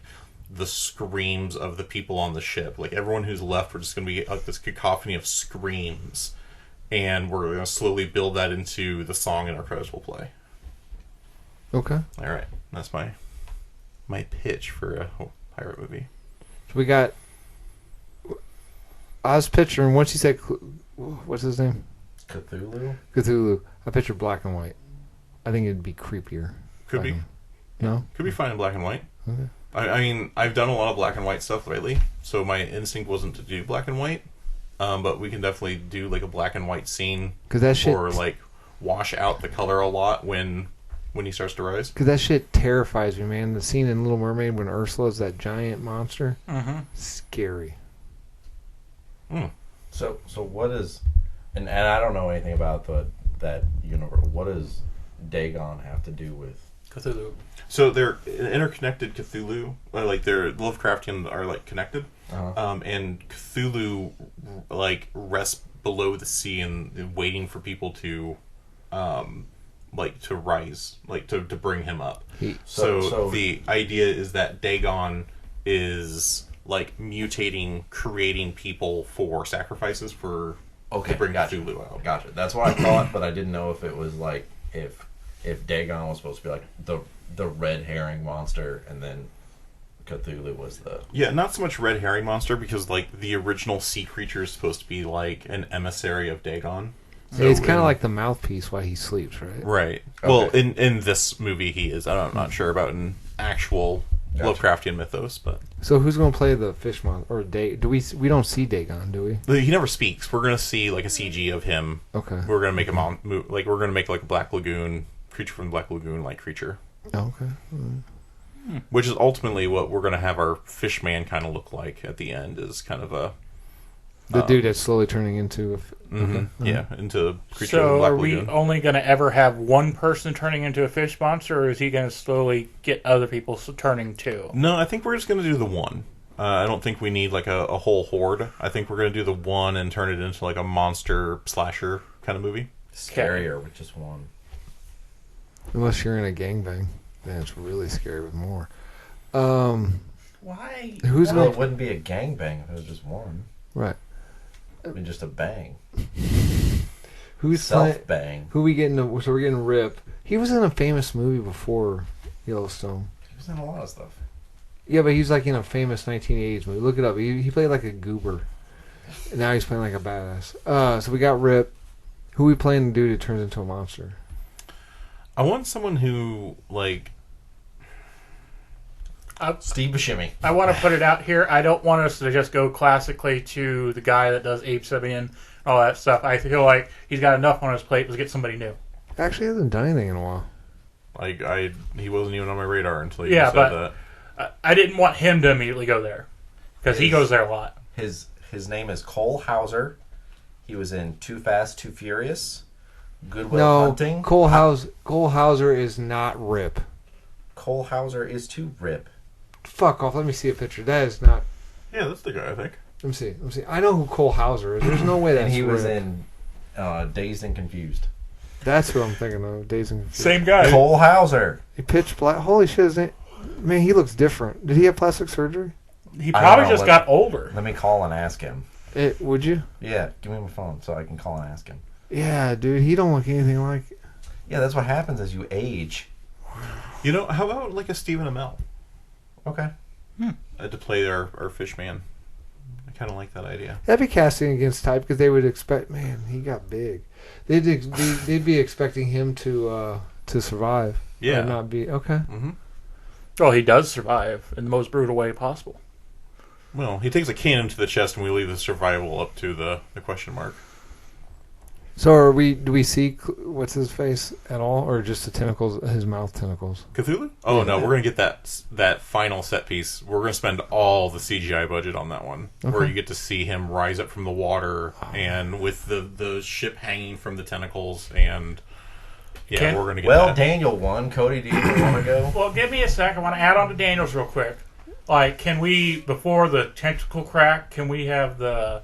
the screams of the people on the ship. Like everyone who's left, we're just gonna be like this cacophony of screams, and we're gonna slowly build that into the song, and our credits will play. Okay. All right, that's my pitch for a pirate movie. So we got. I was picturing once you said, what's his name? Cthulhu. I pictured black and white. I think it'd be creepier. Could be. No? Could be fine in black and white. Okay. I mean, I've done a lot of black and white stuff lately, so my instinct wasn't to do black and white. But we can definitely do like a black and white scene, Cause that shit, or like wash out the color a lot when he starts to rise. Because that shit terrifies me, man. The scene in Little Mermaid when Ursula's that giant monster, scary. So what is, and I don't know anything about that universe. What does Dagon have to do with Cthulhu? So they're interconnected Cthulhu, like they're Lovecraftian are like connected, and Cthulhu like rests below the sea and waiting for people to, like to rise, like to bring him up. So the idea is that Dagon is like mutating, creating people for sacrifices to bring Cthulhu out. Gotcha. That's what I thought, but I didn't know if it was like if Dagon was supposed to be like the red herring monster, and then Cthulhu was the... Yeah, not so much red herring monster, because like the original sea creature is supposed to be like an emissary of Dagon. So he's kind of like the mouthpiece while he sleeps, right? Right. Okay. Well, in this movie he is. I'm not sure about an actual Lovecraftian mythos, but... So who's going to play the fish monster? Or we don't see Dagon, do we? He never speaks. We're going to see like a CG of him. Okay. We're going to make him like we're going to make like a Black Lagoon creature from the Black Lagoon like creature. Okay. Which is ultimately what we're going to have our fish man kind of look like at the end, is kind of a... The dude that's slowly turning into... Yeah, into a creature of the So Black are we Lagoon. only going to ever have one person turning into a fish monster, or is he going to slowly get other people turning too? No, I think we're just going to do the one. I don't think we need like a whole horde. I think we're going to do the one and turn it into like a monster slasher kind of movie. Scarier with just one. Unless you're in a gangbang. Then it's really scary with more. Why? Who's Well, going... it wouldn't be a gangbang if it was just one. Right. It'd be just a bang. Who's playing... Self-bang. Who we getting... So we're getting Rip. He was in a famous movie before Yellowstone. He was in a lot of stuff. Yeah, but he's like in a famous 1980s movie. Look it up. He played like a goober. And now he's playing like a badass. So we got Rip. Who we playing the dude who turns into a monster? I want someone who like... Steve Buscemi. I want to put it out here. I don't want us to just go classically to the guy that does Abe Sapien and all that stuff. I feel like he's got enough on his plate. Let's get somebody new. Actually, he hasn't done anything in a while. Like he wasn't even on my radar until you Yeah, said but that. I didn't want him to immediately go there because he goes there a lot. His name is Cole Hauser. He was in Too Fast, Too Furious, Good Will Hunting. Cole Hauser is not Rip. Cole Hauser is to Rip. Fuck off. Let me see a picture. That is not... Yeah, that's the guy, I think. Let me see. I know who Cole Hauser is. There's no way that's And he was Rip. in Dazed and Confused. That's who I'm thinking of. Dazed and Confused. Same guy. Cole Hauser. He pitched black. Holy shit. Man, he looks different. Did he have plastic surgery? He I probably don't know. just got older. Let me call and ask him. Would you? Yeah, give me my phone so I can call and ask him. Yeah, dude. He don't look anything like... Yeah, that's what happens as you age. You know, how about like a Stephen Amell Okay. to play our fish man? I kind of like that idea. That'd be casting against type because they would expect... Man, he got big. They'd be expecting him to survive. Yeah. Or not be... Okay. Mm-hmm. Well, he does survive in the most brutal way possible. Well, he takes a cannon to the chest, and we leave the survival up to the question mark. So do we see what's his face at all, or just the tentacles, his mouth tentacles? Cthulhu? Oh no, we're gonna get that final set piece. We're gonna spend all the CGI budget on that one, where you get to see him rise up from the water and with the ship hanging from the tentacles, and we're gonna get that. Daniel won. Cody, do you want to go? Well, give me a sec. I want to add on to Daniel's real quick. Like, can we, before the tentacle crack, can we have the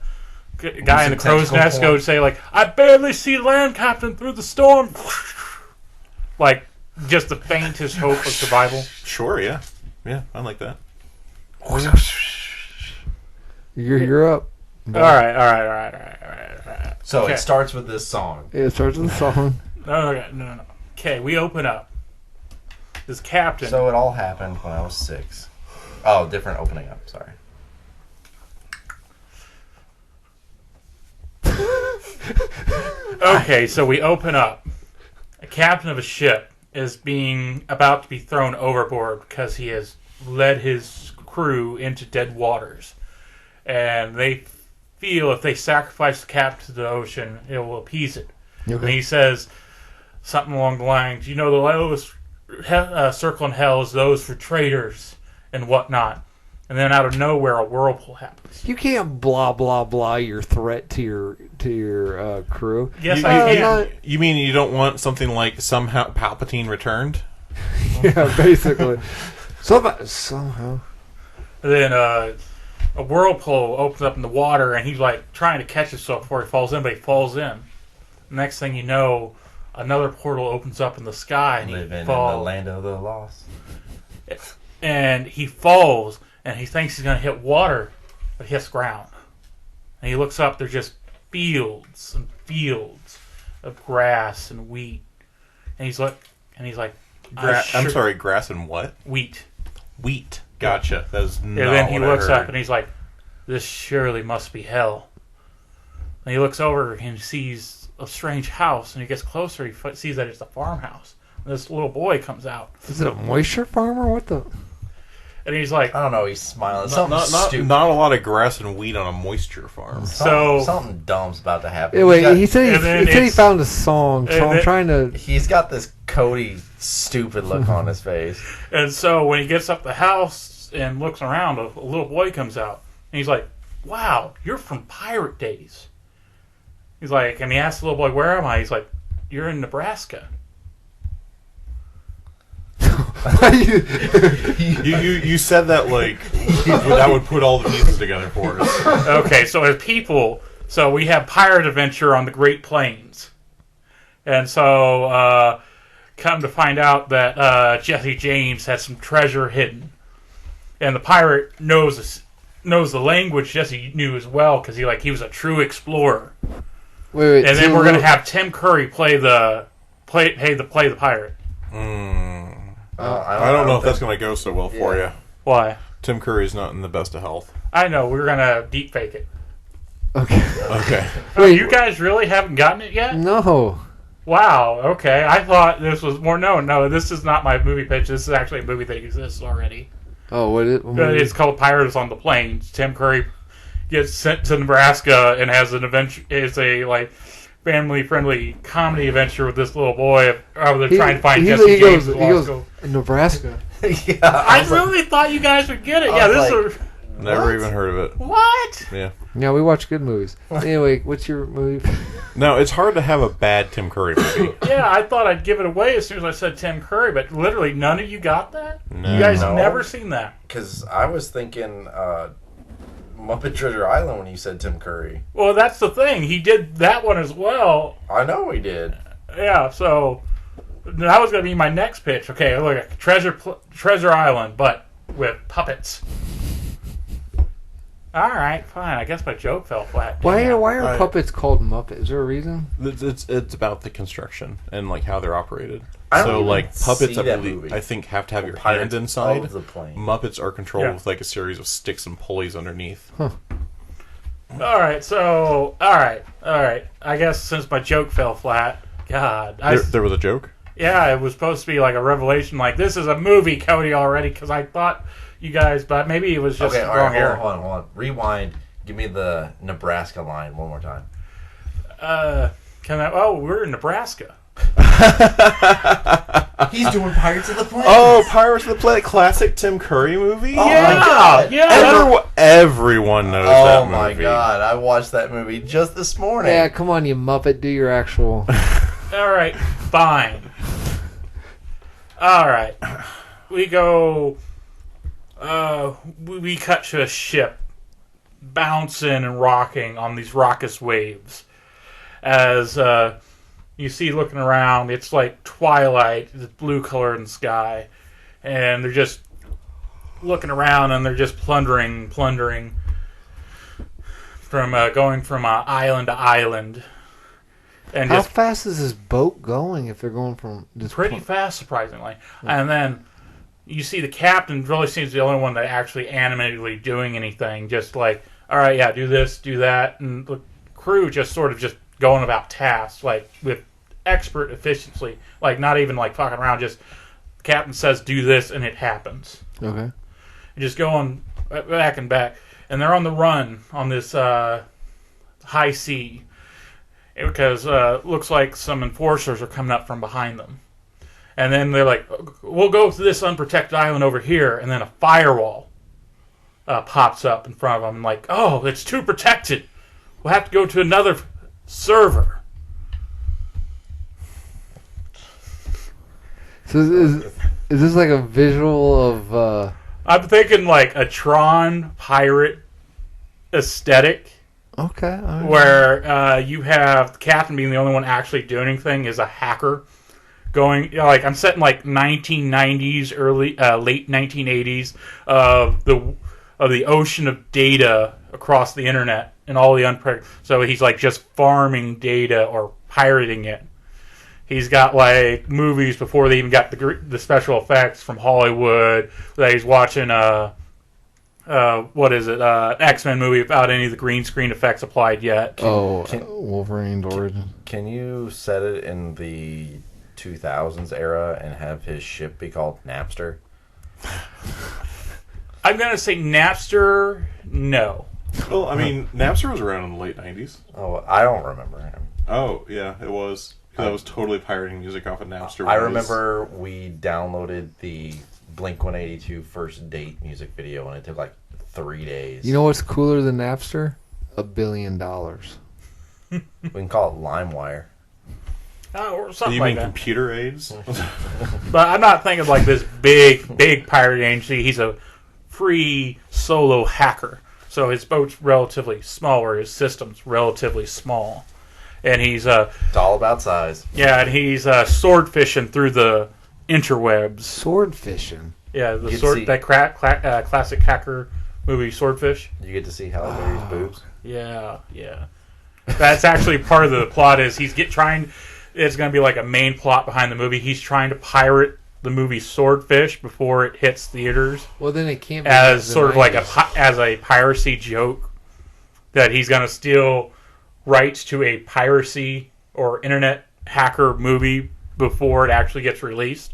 guy in the crow's nest go say, like, I barely see land, Captain, through the storm. Like, just the faintest hope of survival. Sure, yeah. Yeah, I like that. You're up. All right. So Okay. it starts with this song. It starts with the song. No. Okay, we open up. This captain. So it all happened when I was 6. Oh, different opening up. Sorry. Okay, so we open up. A captain of a ship is about to be thrown overboard because he has led his crew into dead waters. And they feel if they sacrifice the captain to the ocean, it will appease it. Okay. And he says something along the lines, the lowest circle in hell is those for traitors and whatnot. And then out of nowhere, a whirlpool happens. You can't blah blah blah your threat to your crew. Yes, I can. You mean you don't want something like somehow Palpatine returned? Yeah, basically. Somehow. And then a whirlpool opens up in the water, and he's like trying to catch himself before he falls in, but he falls in. Next thing you know, another portal opens up in the sky, and Living he in falls. the land of the lost. And he falls, and he thinks he's going to hit water, but he hits ground. And he looks up, there's just fields and fields of grass and wheat. And he's like, I'm sorry, grass and what? Wheat. Wheat. Gotcha. That is not And then he what I looks heard. up, and he's like, this surely must be hell. And he looks over and sees a strange house, and he gets closer, he sees that it's a farmhouse. And this little boy comes out. Is it a moisture farmer? What the? And he's like, I don't know. He's smiling. Not Stupid. a lot of grass and wheat on a moisture farm. Something dumb's about to happen. Yeah, wait, he said he it's- found a song, so I'm trying to. He's got this Cody stupid look on his face. and so when he gets up the house and looks around, a little boy comes out. And he's like, wow, you're from pirate days. He's like, and he asks the little boy, where am I? He's like, you're in Nebraska. You said that like that would put all the pieces together for us. Okay, so as people, so we have pirate adventure on the Great Plains. And so come to find out that Jesse James has some treasure hidden. And the pirate knows the language Jesse knew as well because he was a true explorer. Wait, And then we're going to have Tim Curry play the pirate. I don't know if that's going to go so well for you. Why? Tim Curry's not in the best of health. I know, we're going to deep fake it. Okay. Okay. Oh, you guys really haven't gotten it yet? No. Wow, okay. I thought this was more known. No, this is not my movie pitch. This is actually a movie that exists already. Oh, what is it? It's called Pirates on the Plains. Tim Curry gets sent to Nebraska and has an adventure. It's a family-friendly comedy adventure with this little boy. They're trying to find Jesse James. He goes Nebraska. Yeah, I really thought you guys would get it. Yeah, this is Never even heard of it. what? Yeah. Yeah, we watch good movies. Anyway, what's your movie? No, it's hard to have a bad Tim Curry movie. Yeah, I thought I'd give it away as soon as I said Tim Curry, but literally none of you got that. No. You guys No. never seen that. because I was thinking Muppet Treasure Island when you said Tim Curry. Well, that's the thing. He did that one as well. I know he did. Yeah, so that was going to be my next pitch. Okay, look, Treasure Island, but with puppets. All right, fine. I guess my joke fell flat. Why are Right. puppets called Muppet? Is there a reason? It's about the construction and like how they're operated. I don't So even like puppets, see I that believe, movie. I think have to have your Pirates hand inside. of the Plane. Muppets are controlled Yeah. with like a series of sticks and pulleys underneath. All right, so all right. I guess since my joke fell flat, God, There was a joke. yeah, it was supposed to be like a revelation. Like this is a movie, Cody, already, because I thought you guys, but maybe it was just Okay, the all wrong right, era. hold on. Rewind. Give me the Nebraska line one more time. we're in Nebraska. He's doing Pirates of the Planet. Oh, Pirates of the Planet, classic Tim Curry movie. Oh, my God. Everyone knows that movie. Oh my God, I watched that movie just this morning. Yeah, come on, you Muppet, do your actual. All right, fine. All right, we go. We cut to a ship bouncing and rocking on these raucous waves. As you see looking around, it's like twilight, the blue color in the sky, and they're just looking around and they're just plundering from going from island to island. And How fast is this boat going if they're going from... Pretty fast, surprisingly. And then you see the captain really seems the only one that actually animatedly doing anything. Just like, all right, yeah, do this, do that. And the crew just sort of just going about tasks, like with expert efficiency. Like not even like fucking around, just the captain says do this and it happens. Okay. And just going back and back. And they're on the run on this high sea. Because looks like some enforcers are coming up from behind them. And then they're like, we'll go to this unprotected island over here. And then a firewall pops up in front of them. I'm like, oh, it's too protected. We'll have to go to another server. So is this like a visual of... I'm thinking like a Tron pirate aesthetic. Okay. All right. Where you have the captain being the only one actually doing anything is a hacker going, like I'm setting like 1990s, late 1980s of the ocean of data across the internet and all the so he's like just farming data or pirating it. He's got like movies before they even got the special effects from Hollywood that he's watching. What is it? X-Men movie without any of the green screen effects applied yet. Wolverine's origin. Can you set it in the 2000s era and have his ship be called Napster? I'm going to say Napster, no. Well, I mean, Napster was around in the late 90s. Oh, I don't remember him. Oh, yeah, it was. Because I was totally pirating music off of Napster. I remember we downloaded the Blink-182 First Date music video and it took like 3 days. You know what's cooler than Napster? $1 billion. We can call it LimeWire. Or something you like mean that. computer aids? But I'm not thinking like this big pirate agency. He's a free solo hacker. So his boat's relatively smaller. His system's relatively small. And he's... it's all about size. Yeah, and he's sword fishing through the interwebs. Sword fishing? Yeah, that classic hacker movie, Swordfish. You get to see Halle Berry's boobs. Yeah. That's actually part of the plot. Is it's going to be like a main plot behind the movie. He's trying to pirate the movie Swordfish before it hits theaters. Well, then it can't be as sort of like as a piracy joke that he's going to steal rights to a piracy or internet hacker movie before it actually gets released.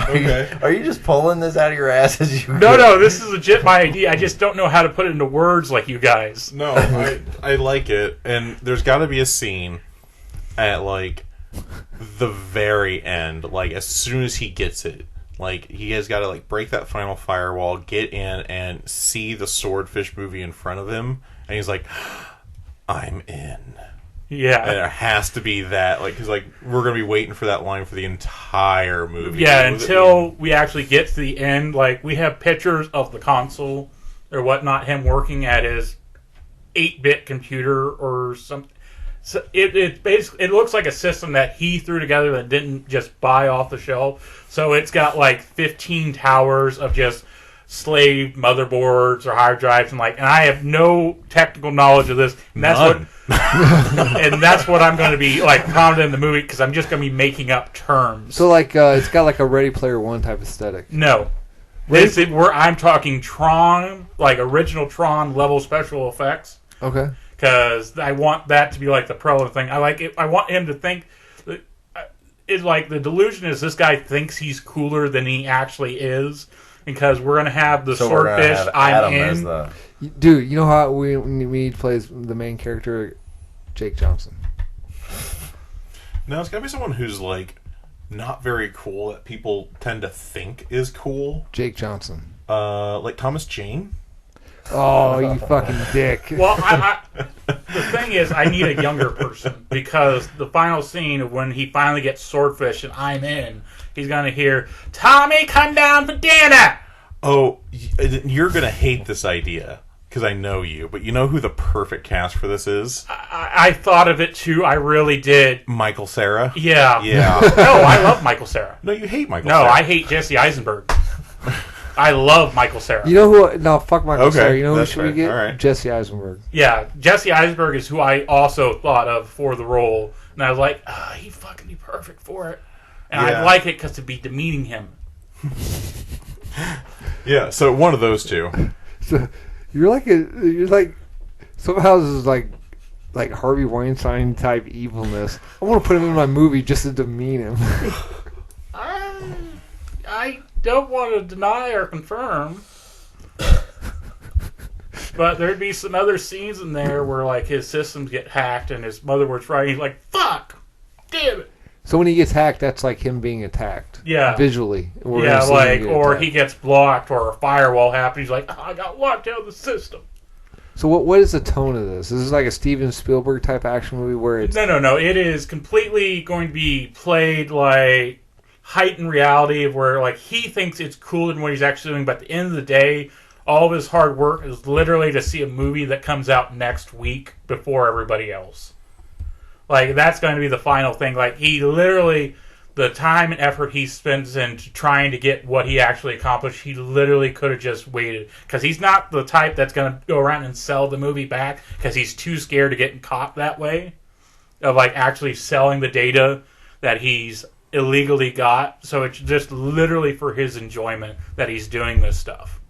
Okay. Are you just pulling this out of your ass as you No, this is legit my idea. I just don't know how to put it into words like you guys. No, I like it. And there's got to be a scene at, like, the very end. Like, as soon as he gets it. Like, he has got to, like, break that final firewall, get in, and see the Swordfish movie in front of him. And he's like, I'm in. Yeah. And there has to be that, like, because, like, we're going to be waiting for that line for the entire movie. Yeah, until we actually get to the end. Like, we have pictures of the console or whatnot, him working at his 8-bit computer or something. So it basically, it looks like a system that he threw together that didn't just buy off the shelf. So it's got, like, 15 towers of just slave motherboards or hard drives, and I have no technical knowledge of this, and that's None. and that's what I'm going to be like prominent in the movie because I'm just going to be making up terms. So it's got like a Ready Player One type aesthetic. No, where I'm talking Tron, like original Tron level special effects. Okay. Because I want that to be like the pro thing. I like it. I want him to think. It's like the delusion is this guy thinks he's cooler than he actually is. Because we're going to have the so Swordfish I'm in. Dude, you know how we need plays the main character, Jake Johnson. No, it's gotta be someone who's like not very cool that people tend to think is cool. Jake Johnson. Like Thomas Jane. Oh, you fucking dick. Well, the thing is, I need a younger person because the final scene of when he finally gets swordfish and I'm in, he's gonna hear, "Tommy, come down for dinner." Oh, you're gonna hate this idea because I know you, but you know who the perfect cast for this is? I thought of it too. I really did. Michael Cera. Yeah. Yeah. No, I love Michael Cera. No, you hate Michael No, Cera. I hate Jesse Eisenberg. I love Michael Cera. You know who? No, fuck Michael Okay, Cera. You know who that's should we fair. get? All right. Jesse Eisenberg. Yeah, Jesse Eisenberg is who I also thought of for the role, and I was like, he'd fucking be perfect for it, and Yeah. I'd like it because it'd be demeaning him. Yeah, so one of those two. So you're like somehow this is like Harvey Weinstein type evilness. I want to put him in my movie just to demean him. I don't want to deny or confirm, but there'd be some other scenes in there where like his systems get hacked and his motherboard's fried. He's like, "Fuck, damn it." So when he gets hacked, that's like him being attacked. Yeah. Visually. We're Yeah, gonna see him like, get or attacked. he gets blocked, or a firewall happens. He's like, I got locked out of the system. So what is the tone of this? Is this like a Steven Spielberg type action movie where it's No. It is completely going to be played like heightened reality of where like he thinks it's cooler than what he's actually doing, but at the end of the day, all of his hard work is literally to see a movie that comes out next week before everybody else. Like, that's going to be the final thing. Like, he literally, the time and effort he spends into trying to get what he actually accomplished, he literally could have just waited. Because he's not the type that's going to go around and sell the movie back because he's too scared of getting caught that way. Of, like, actually selling the data that he's illegally got. So it's just literally for his enjoyment that he's doing this stuff.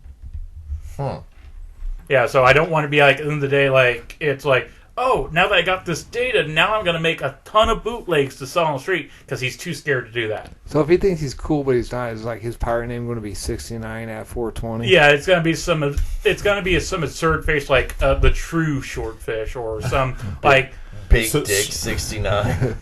Yeah, so I don't want to be like, at the end of the day, like, it's like, oh, now that I got this data, now I'm going to make a ton of bootlegs to sell on the street because he's too scared to do that. So if he thinks he's cool but he's not, is like his pirate name going to be 69 at 420? Yeah, it's going to be some absurd face like the true shortfish or some like Big So- Dick 69.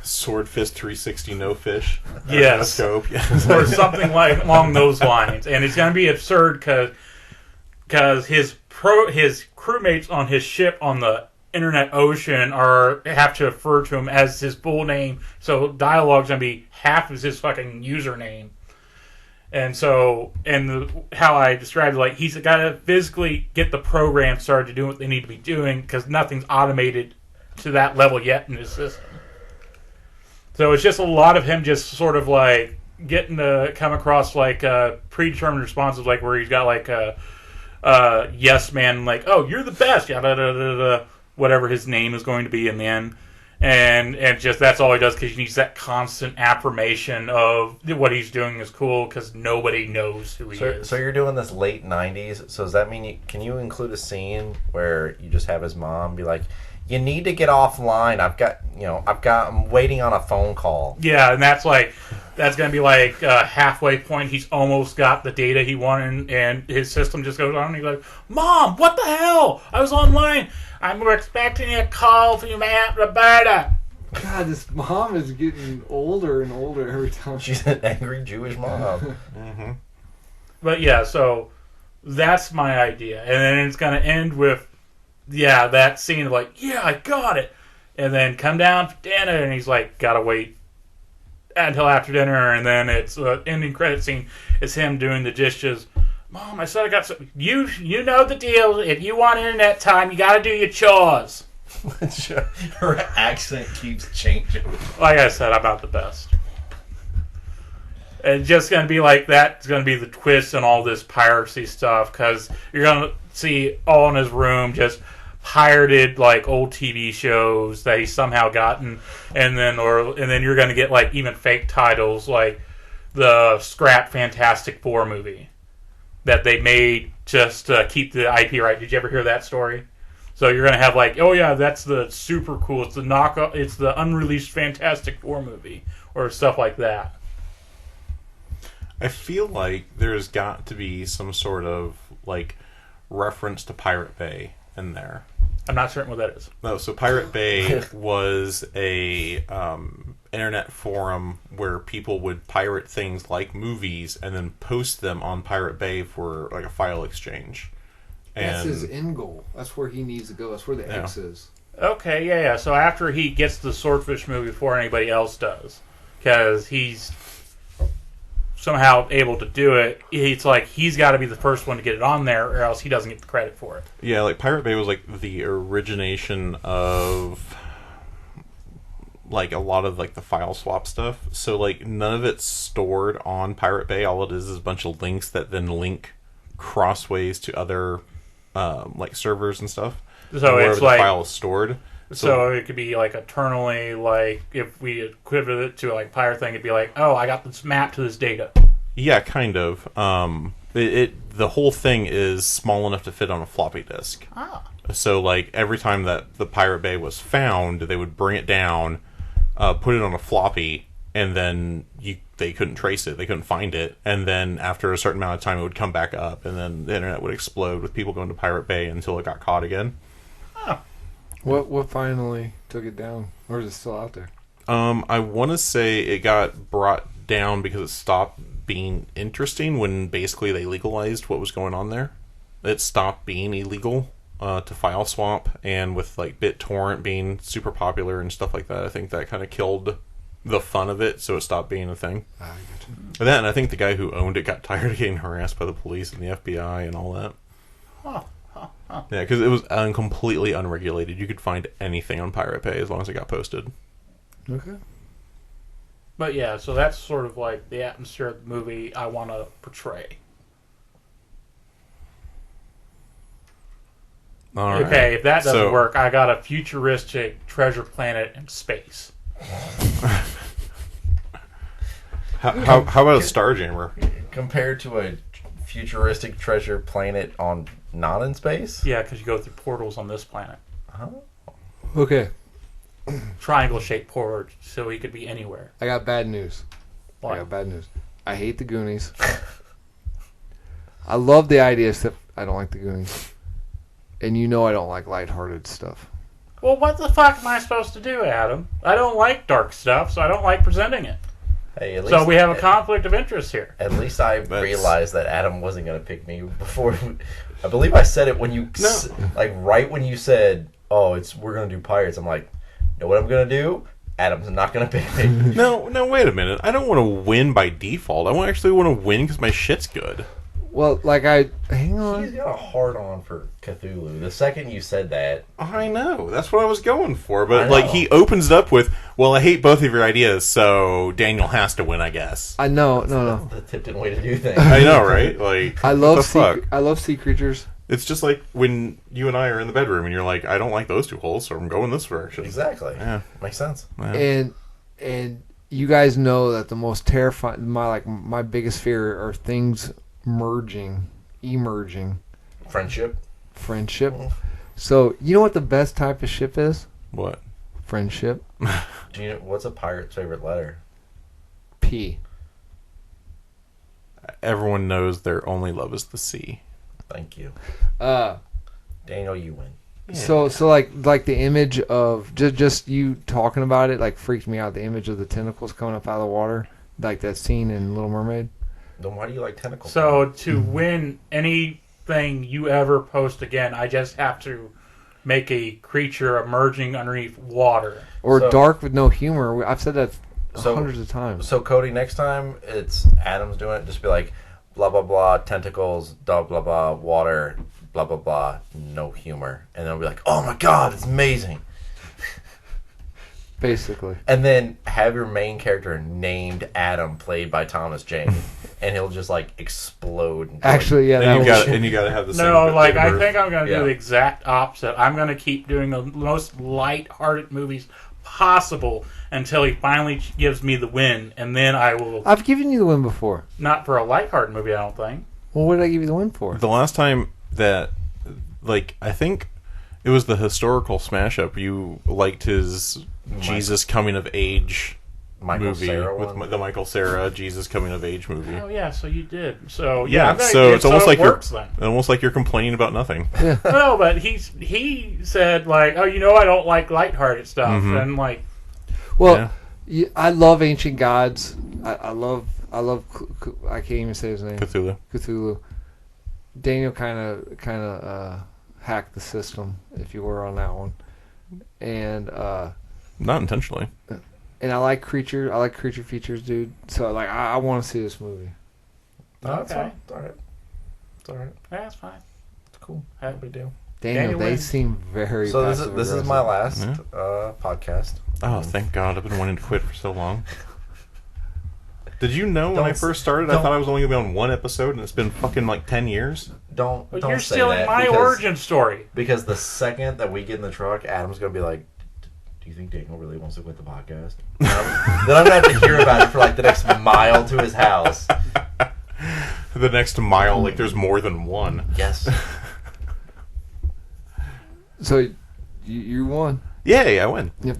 Sword Fist 360 no fish. Yes. Scope. Yeah. or something like along those lines, and it's going to be absurd because his crewmates on his ship on the internet ocean have to refer to him as his full name, so dialogue's gonna be half of his fucking username. And so, how I described it, like, he's got to physically get the program started to do what they need to be doing because nothing's automated to that level yet in his system. So it's just a lot of him just sort of like getting to come across like predetermined responses, like where he's got like a yes man, like, oh, you're the best, yada, whatever his name is going to be in the end. And just that's all he does because he needs that constant affirmation of what he's doing is cool because nobody knows who he is. So you're doing this late 90s. So does that mean can you include a scene where you just have his mom be like, you need to get offline. I'm waiting on a phone call. Yeah, and that's going to be like a halfway point. He's almost got the data he wanted, and his system just goes on, and he's like, Mom, what the hell? I was online. I'm expecting a call from Aunt Roberta. God, this mom is getting older and older every time. She's an angry Jewish mom. Mm-hmm. But yeah, so that's my idea. And then it's going to end with, yeah, that scene of like, yeah, I got it. And then come down for dinner, and he's like, gotta wait until after dinner. And then it's the ending credit scene is him doing the dishes. Mom, I said I got some. You know the deal. If you want internet time, you gotta do your chores. Her accent keeps changing. Like I said, I'm not the best. It's just going to be like that. It's going to be the twist and all this piracy stuff because you're going to see all in his room just pirated like old TV shows that he's somehow gotten, and then you're going to get like even fake titles like the scrap Fantastic Four movie that they made just to keep the IP right. Did you ever hear that story? So you're going to have like, oh yeah, that's the super cool. It's the knockoff. It's the unreleased Fantastic Four movie or stuff like that. I feel like there's got to be some sort of like reference to Pirate Bay in there. I'm not certain what that is. No, so Pirate Bay was a internet forum where people would pirate things like movies and then post them on Pirate Bay for like a file exchange. That's And his end goal. That's where he needs to go. That's where the X is. Okay, yeah. So after he gets the Swordfish movie before anybody else does, because he's somehow able to do it, it's like he's got to be the first one to get it on there, or else he doesn't get the credit for it. yeah, like Pirate Bay was like the origination of like a lot of like the file swap stuff. So like none of it's stored on Pirate Bay. All it is a bunch of links that then link crossways to other like servers and stuff. So wherever it's the like file is stored. So it could be like eternally, like if we equivalent it to like Pirate thing, it'd be like, oh, I got this map to this data. Yeah, kind of. The whole thing is small enough to fit on a floppy disk. Ah. So like every time that the Pirate Bay was found, they would bring it down, put it on a floppy, and then they couldn't trace it, they couldn't find it, and then after a certain amount of time, it would come back up, and then the internet would explode with people going to Pirate Bay until it got caught again. Oh. What finally took it down? Or is it still out there? I want to say it got brought down because it stopped being interesting when basically they legalized what was going on there. It stopped being illegal to file swap, and with like BitTorrent being super popular and stuff like that, I think that kind of killed the fun of it, so it stopped being a thing. I get you. And then I think the guy who owned it got tired of getting harassed by the police and the FBI and all that. Huh. Yeah, because it was completely unregulated. You could find anything on Pirate Bay as long as it got posted. Okay. But yeah, so that's sort of like the atmosphere of the movie I want to portray. All right. Okay, if that doesn't So- work, I got a futuristic treasure planet in space. How about a Starjammer? Compared to a futuristic treasure planet on not in space? Yeah, because you go through portals on this planet. Okay. Triangle-shaped portals, so he could be anywhere. I got bad news. What? I got bad news. I hate the Goonies. I love the idea, except I don't like the Goonies. And you know I don't like lighthearted stuff. Well, what the fuck am I supposed to do, Adam? I don't like dark stuff, so I don't like presenting it. Hey, at least, So we have a conflict of interest here. At least I realized that Adam wasn't going to pick me before. I believe I said it when you, like, right when you said, "Oh, we're going to do pirates." I'm like, "Know what I'm going to do?" Adam's not going to pick me. No, wait a minute. I don't want to win by default. I actually want to win because my shit's good. Well, like hang He's on. got a hard on for Cthulhu. The second you said that, I know. That's what I was going for. But, I like, know. he opens it up with, well, I hate both of your ideas, so Daniel has to win, I guess. I know, no. the Tipton way to do things. I know, right? Like, I what love the fuck? I love sea creatures. It's just like when you and I are in the bedroom and you're like, I don't like those two holes, so I'm going this direction. Exactly. Yeah. Makes sense. Yeah. And you guys know that the most terrifying, my biggest fear are things emerging. Friendship. Friendship. So you know what the best type of ship is? What? Friendship. Do you know what's a pirate's favorite letter? P. Everyone knows their only love is the sea. Thank you, Uh, Daniel. You win. So like the image of just you talking about it like freaked me out. The image of the tentacles coming up out of the water, like that scene in Little Mermaid. Then why do you like tentacles? So to win anything you ever post again, I just have to make a creature emerging underneath water. Or So- dark with no humor. I've said that hundreds of times. So Cody, next time it's Adam's doing it, just be like, blah blah blah, tentacles, blah blah blah, water, blah blah blah, no humor, and then I'll be like, oh my god, it's amazing. Basically. And then have your main character named Adam, played by Thomas Jane, and he'll just like explode. Into, Actually, yeah, And that you got to have the same. No, bit like of I birth. think I'm going to Yeah. do the exact opposite. I'm going to keep doing the most light-hearted movies possible until he finally gives me the win, and then I will. I've given you the win before. Not for a light-hearted movie, I don't think. Well, what did I give you the win for? The last time that, like, I think it was the historical smash up. You liked his Jesus coming of age Michael movie Cera with one? the Michael Cera Jesus coming of age movie. Oh yeah, so you did. So Yeah, yeah, so it's almost like works then. almost like you're complaining about nothing. No, but he said like, oh, I don't like lighthearted stuff, and like, Well, I love Ancient Gods. I love. I can't even say his name. Cthulhu. Daniel kind of hacked the system, if you were on that one, and Not intentionally. And I like creature. I like creature features, dude. So like, I want to see this movie. okay, It's all right. It's all right. that's fine. It's cool. No big deal. Daniel, they wins. seem very. So passive this is aggressive. my last podcast. Oh, thank God! I've been wanting to quit for so long. Did you know when I Don't- first started, I don't- thought I was only going to be on one episode, and it's been fucking like 10 years? Don't But don't you're say stealing that my because- origin story. Because the second that we get in the truck, Adam's gonna be like, "Do you think Daniel really wants to quit the podcast?" Then I'm gonna have to hear about it for like the next mile to his house. The next mile, like there's more than one. Yes. So you won. Yay, I win. Yep.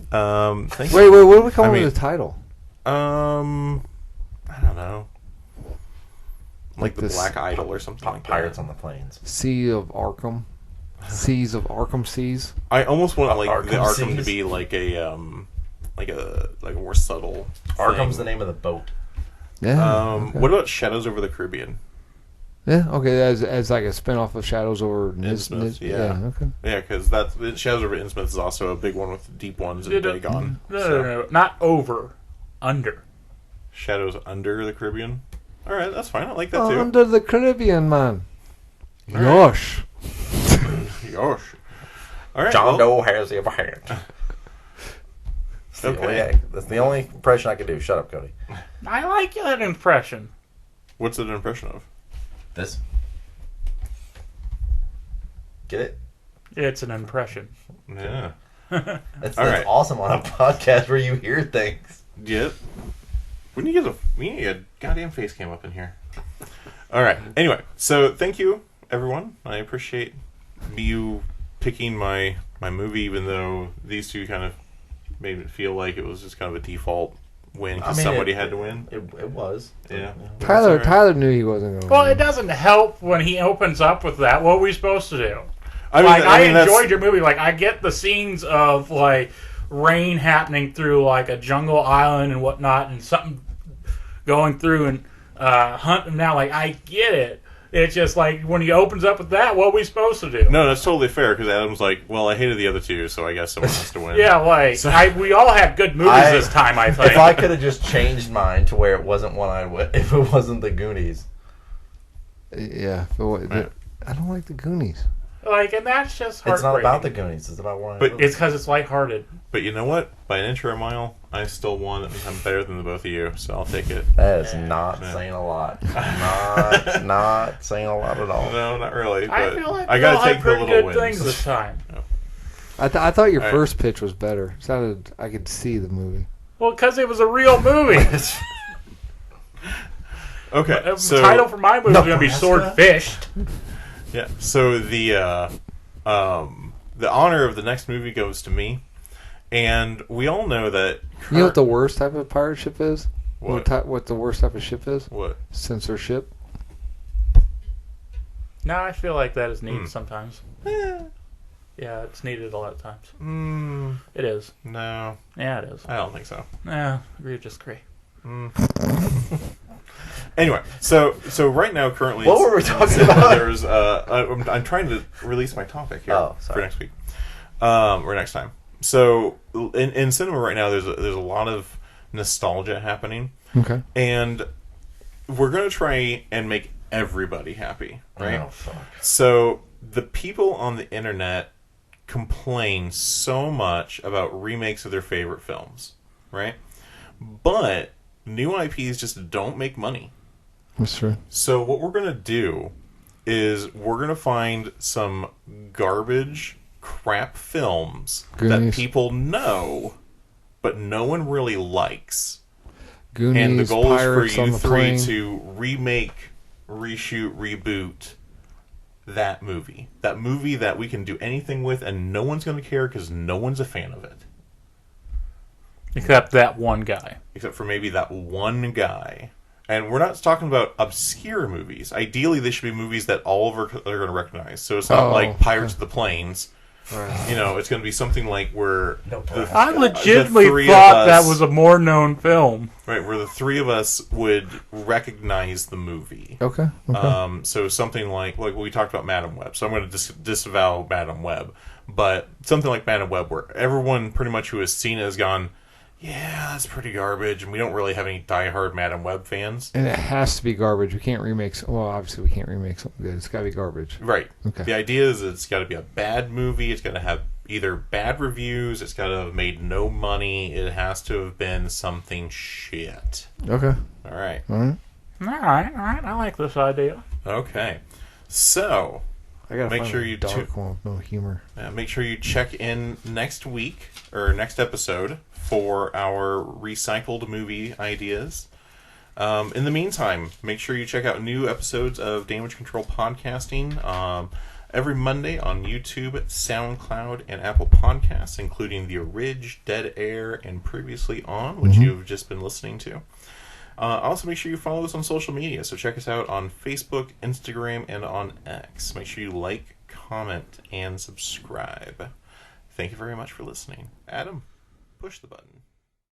Thank you. Wait, what do we come I up mean- with the title? I don't know. Like the this- Black Idol or something like Pirates that. on the Plains. Sea of Arkham. Seas of Arkham Seas. I almost want like the Arkham Arkham to Seas. be like a more subtle. Arkham's the thing. name of the boat. Yeah. Okay. What about Shadows over the Caribbean? Yeah. Okay. As like a spinoff of Shadows over Innsmouth, yeah. Okay. Yeah, because that's Shadows over Innsmouth is also a big one with deep ones and Dagon. No, not over, under. Shadows under the Caribbean. All right, that's fine. I like that too. Under the Caribbean, man. All right. Gosh. Gosh. All right. John well, Doe has the upper hand. Okay. That's the only impression I can do. Shut up, Cody. I like that impression. What's it an impression of? This. Get it? It's an impression. Yeah. That's All right. awesome on a podcast where you hear things. Yep. We need a goddamn face cam up in here. All right. Anyway, so thank you, everyone. I appreciate you picking my movie, even though these two kind of made it feel like it was just kind of a default win because somebody had to win. It was. Yeah. Tyler That's all right. Tyler knew he wasn't going to Well, win. it doesn't help when he opens up with that. What are we supposed to do? I mean, that's- enjoyed your movie. Like, I get the scenes of like rain happening through like a jungle island and whatnot, and something going through and hunt them down. Like, I get it. It's just like when he opens up with that, what are we supposed to do? No, that's totally fair because Adam's like, well, I hated the other two, so I guess someone has to win. Yeah, like we all had good movies this time. I think. If I could have just changed mine to where it wasn't one I would, if it wasn't the Goonies. Yeah. I don't like the Goonies. Like, and that's just It's heartbreaking. not about the Goonies. It's about one. But It's because it's lighthearted. But you know what? By an inch or a mile, I still won. That means I'm better than the both of you, so I'll take it. That is not Yeah. saying a lot. Not saying a lot at all. No, not really. But I feel like I we all gotta had take the pretty little good wins. things this time. I thought your All right. first pitch was better. Sounded I could see the movie. Well, because it was a real movie. Okay, The so title for my movie is going to be Swordfished. yeah, so the honor of the next movie goes to me, and we all know that. You know what the worst type of pirate ship is? What? What the worst type of ship is? What? Censorship. No, I feel like that is needed sometimes. Yeah, it's needed a lot of times. It is. No, Yeah, it is. I don't think so. Yeah, agree or disagree. Anyway, so right now, currently, What were we talking about? There's I'm trying to release my topic here Oh, for sorry. next week, or next time. So in cinema right now, there's a lot of nostalgia happening, Okay. and we're gonna try and make everybody happy, right? Oh, fuck. So the people on the internet complain so much about remakes of their favorite films, right? But new IPs just don't make money. That's true. So what we're going to do is we're going to find some garbage, crap films Goonies. that people know, but no one really likes. Goonies, And the goal Pirates is for on you the three Plane. to remake, reshoot, reboot that movie. That movie that we can do anything with and no one's going to care because no one's a fan of it. Except that one guy. Except for maybe that one guy. And we're not talking about obscure movies. Ideally, they should be movies that all of us are going to recognize. So it's not like Pirates of the Plains. Right. You know, it's going to be something like where... I legitimately thought that was a more known film. Right, where the three of us would recognize the movie. Okay. So something like we talked about Madam Web. So I'm going to disavow Madam Web. But something like Madam Web, where everyone pretty much who has seen it has gone, yeah, that's pretty garbage, and we don't really have any diehard Madam Web fans. And it has to be garbage. We can't remake... Well, obviously we can't remake something good. It's got to be garbage. Right. Okay. The idea is it's got to be a bad movie. It's got to have either bad reviews. It's got to have made no money. It has to have been something shit. Okay. All right. All right. All right. I like this idea. Okay. So... I gotta make find sure a you dark one with no humor. make sure you check in next week or next episode for our recycled movie ideas. In the meantime, make sure you check out new episodes of Damage Control Podcasting every Monday on YouTube, SoundCloud, and Apple Podcasts, including The Ridge, Dead Air, and Previously On, which you've just been listening to. Also, make sure you follow us on social media. So check us out on Facebook, Instagram, and on X. Make sure you like, comment, and subscribe. Thank you very much for listening. Adam, push the button.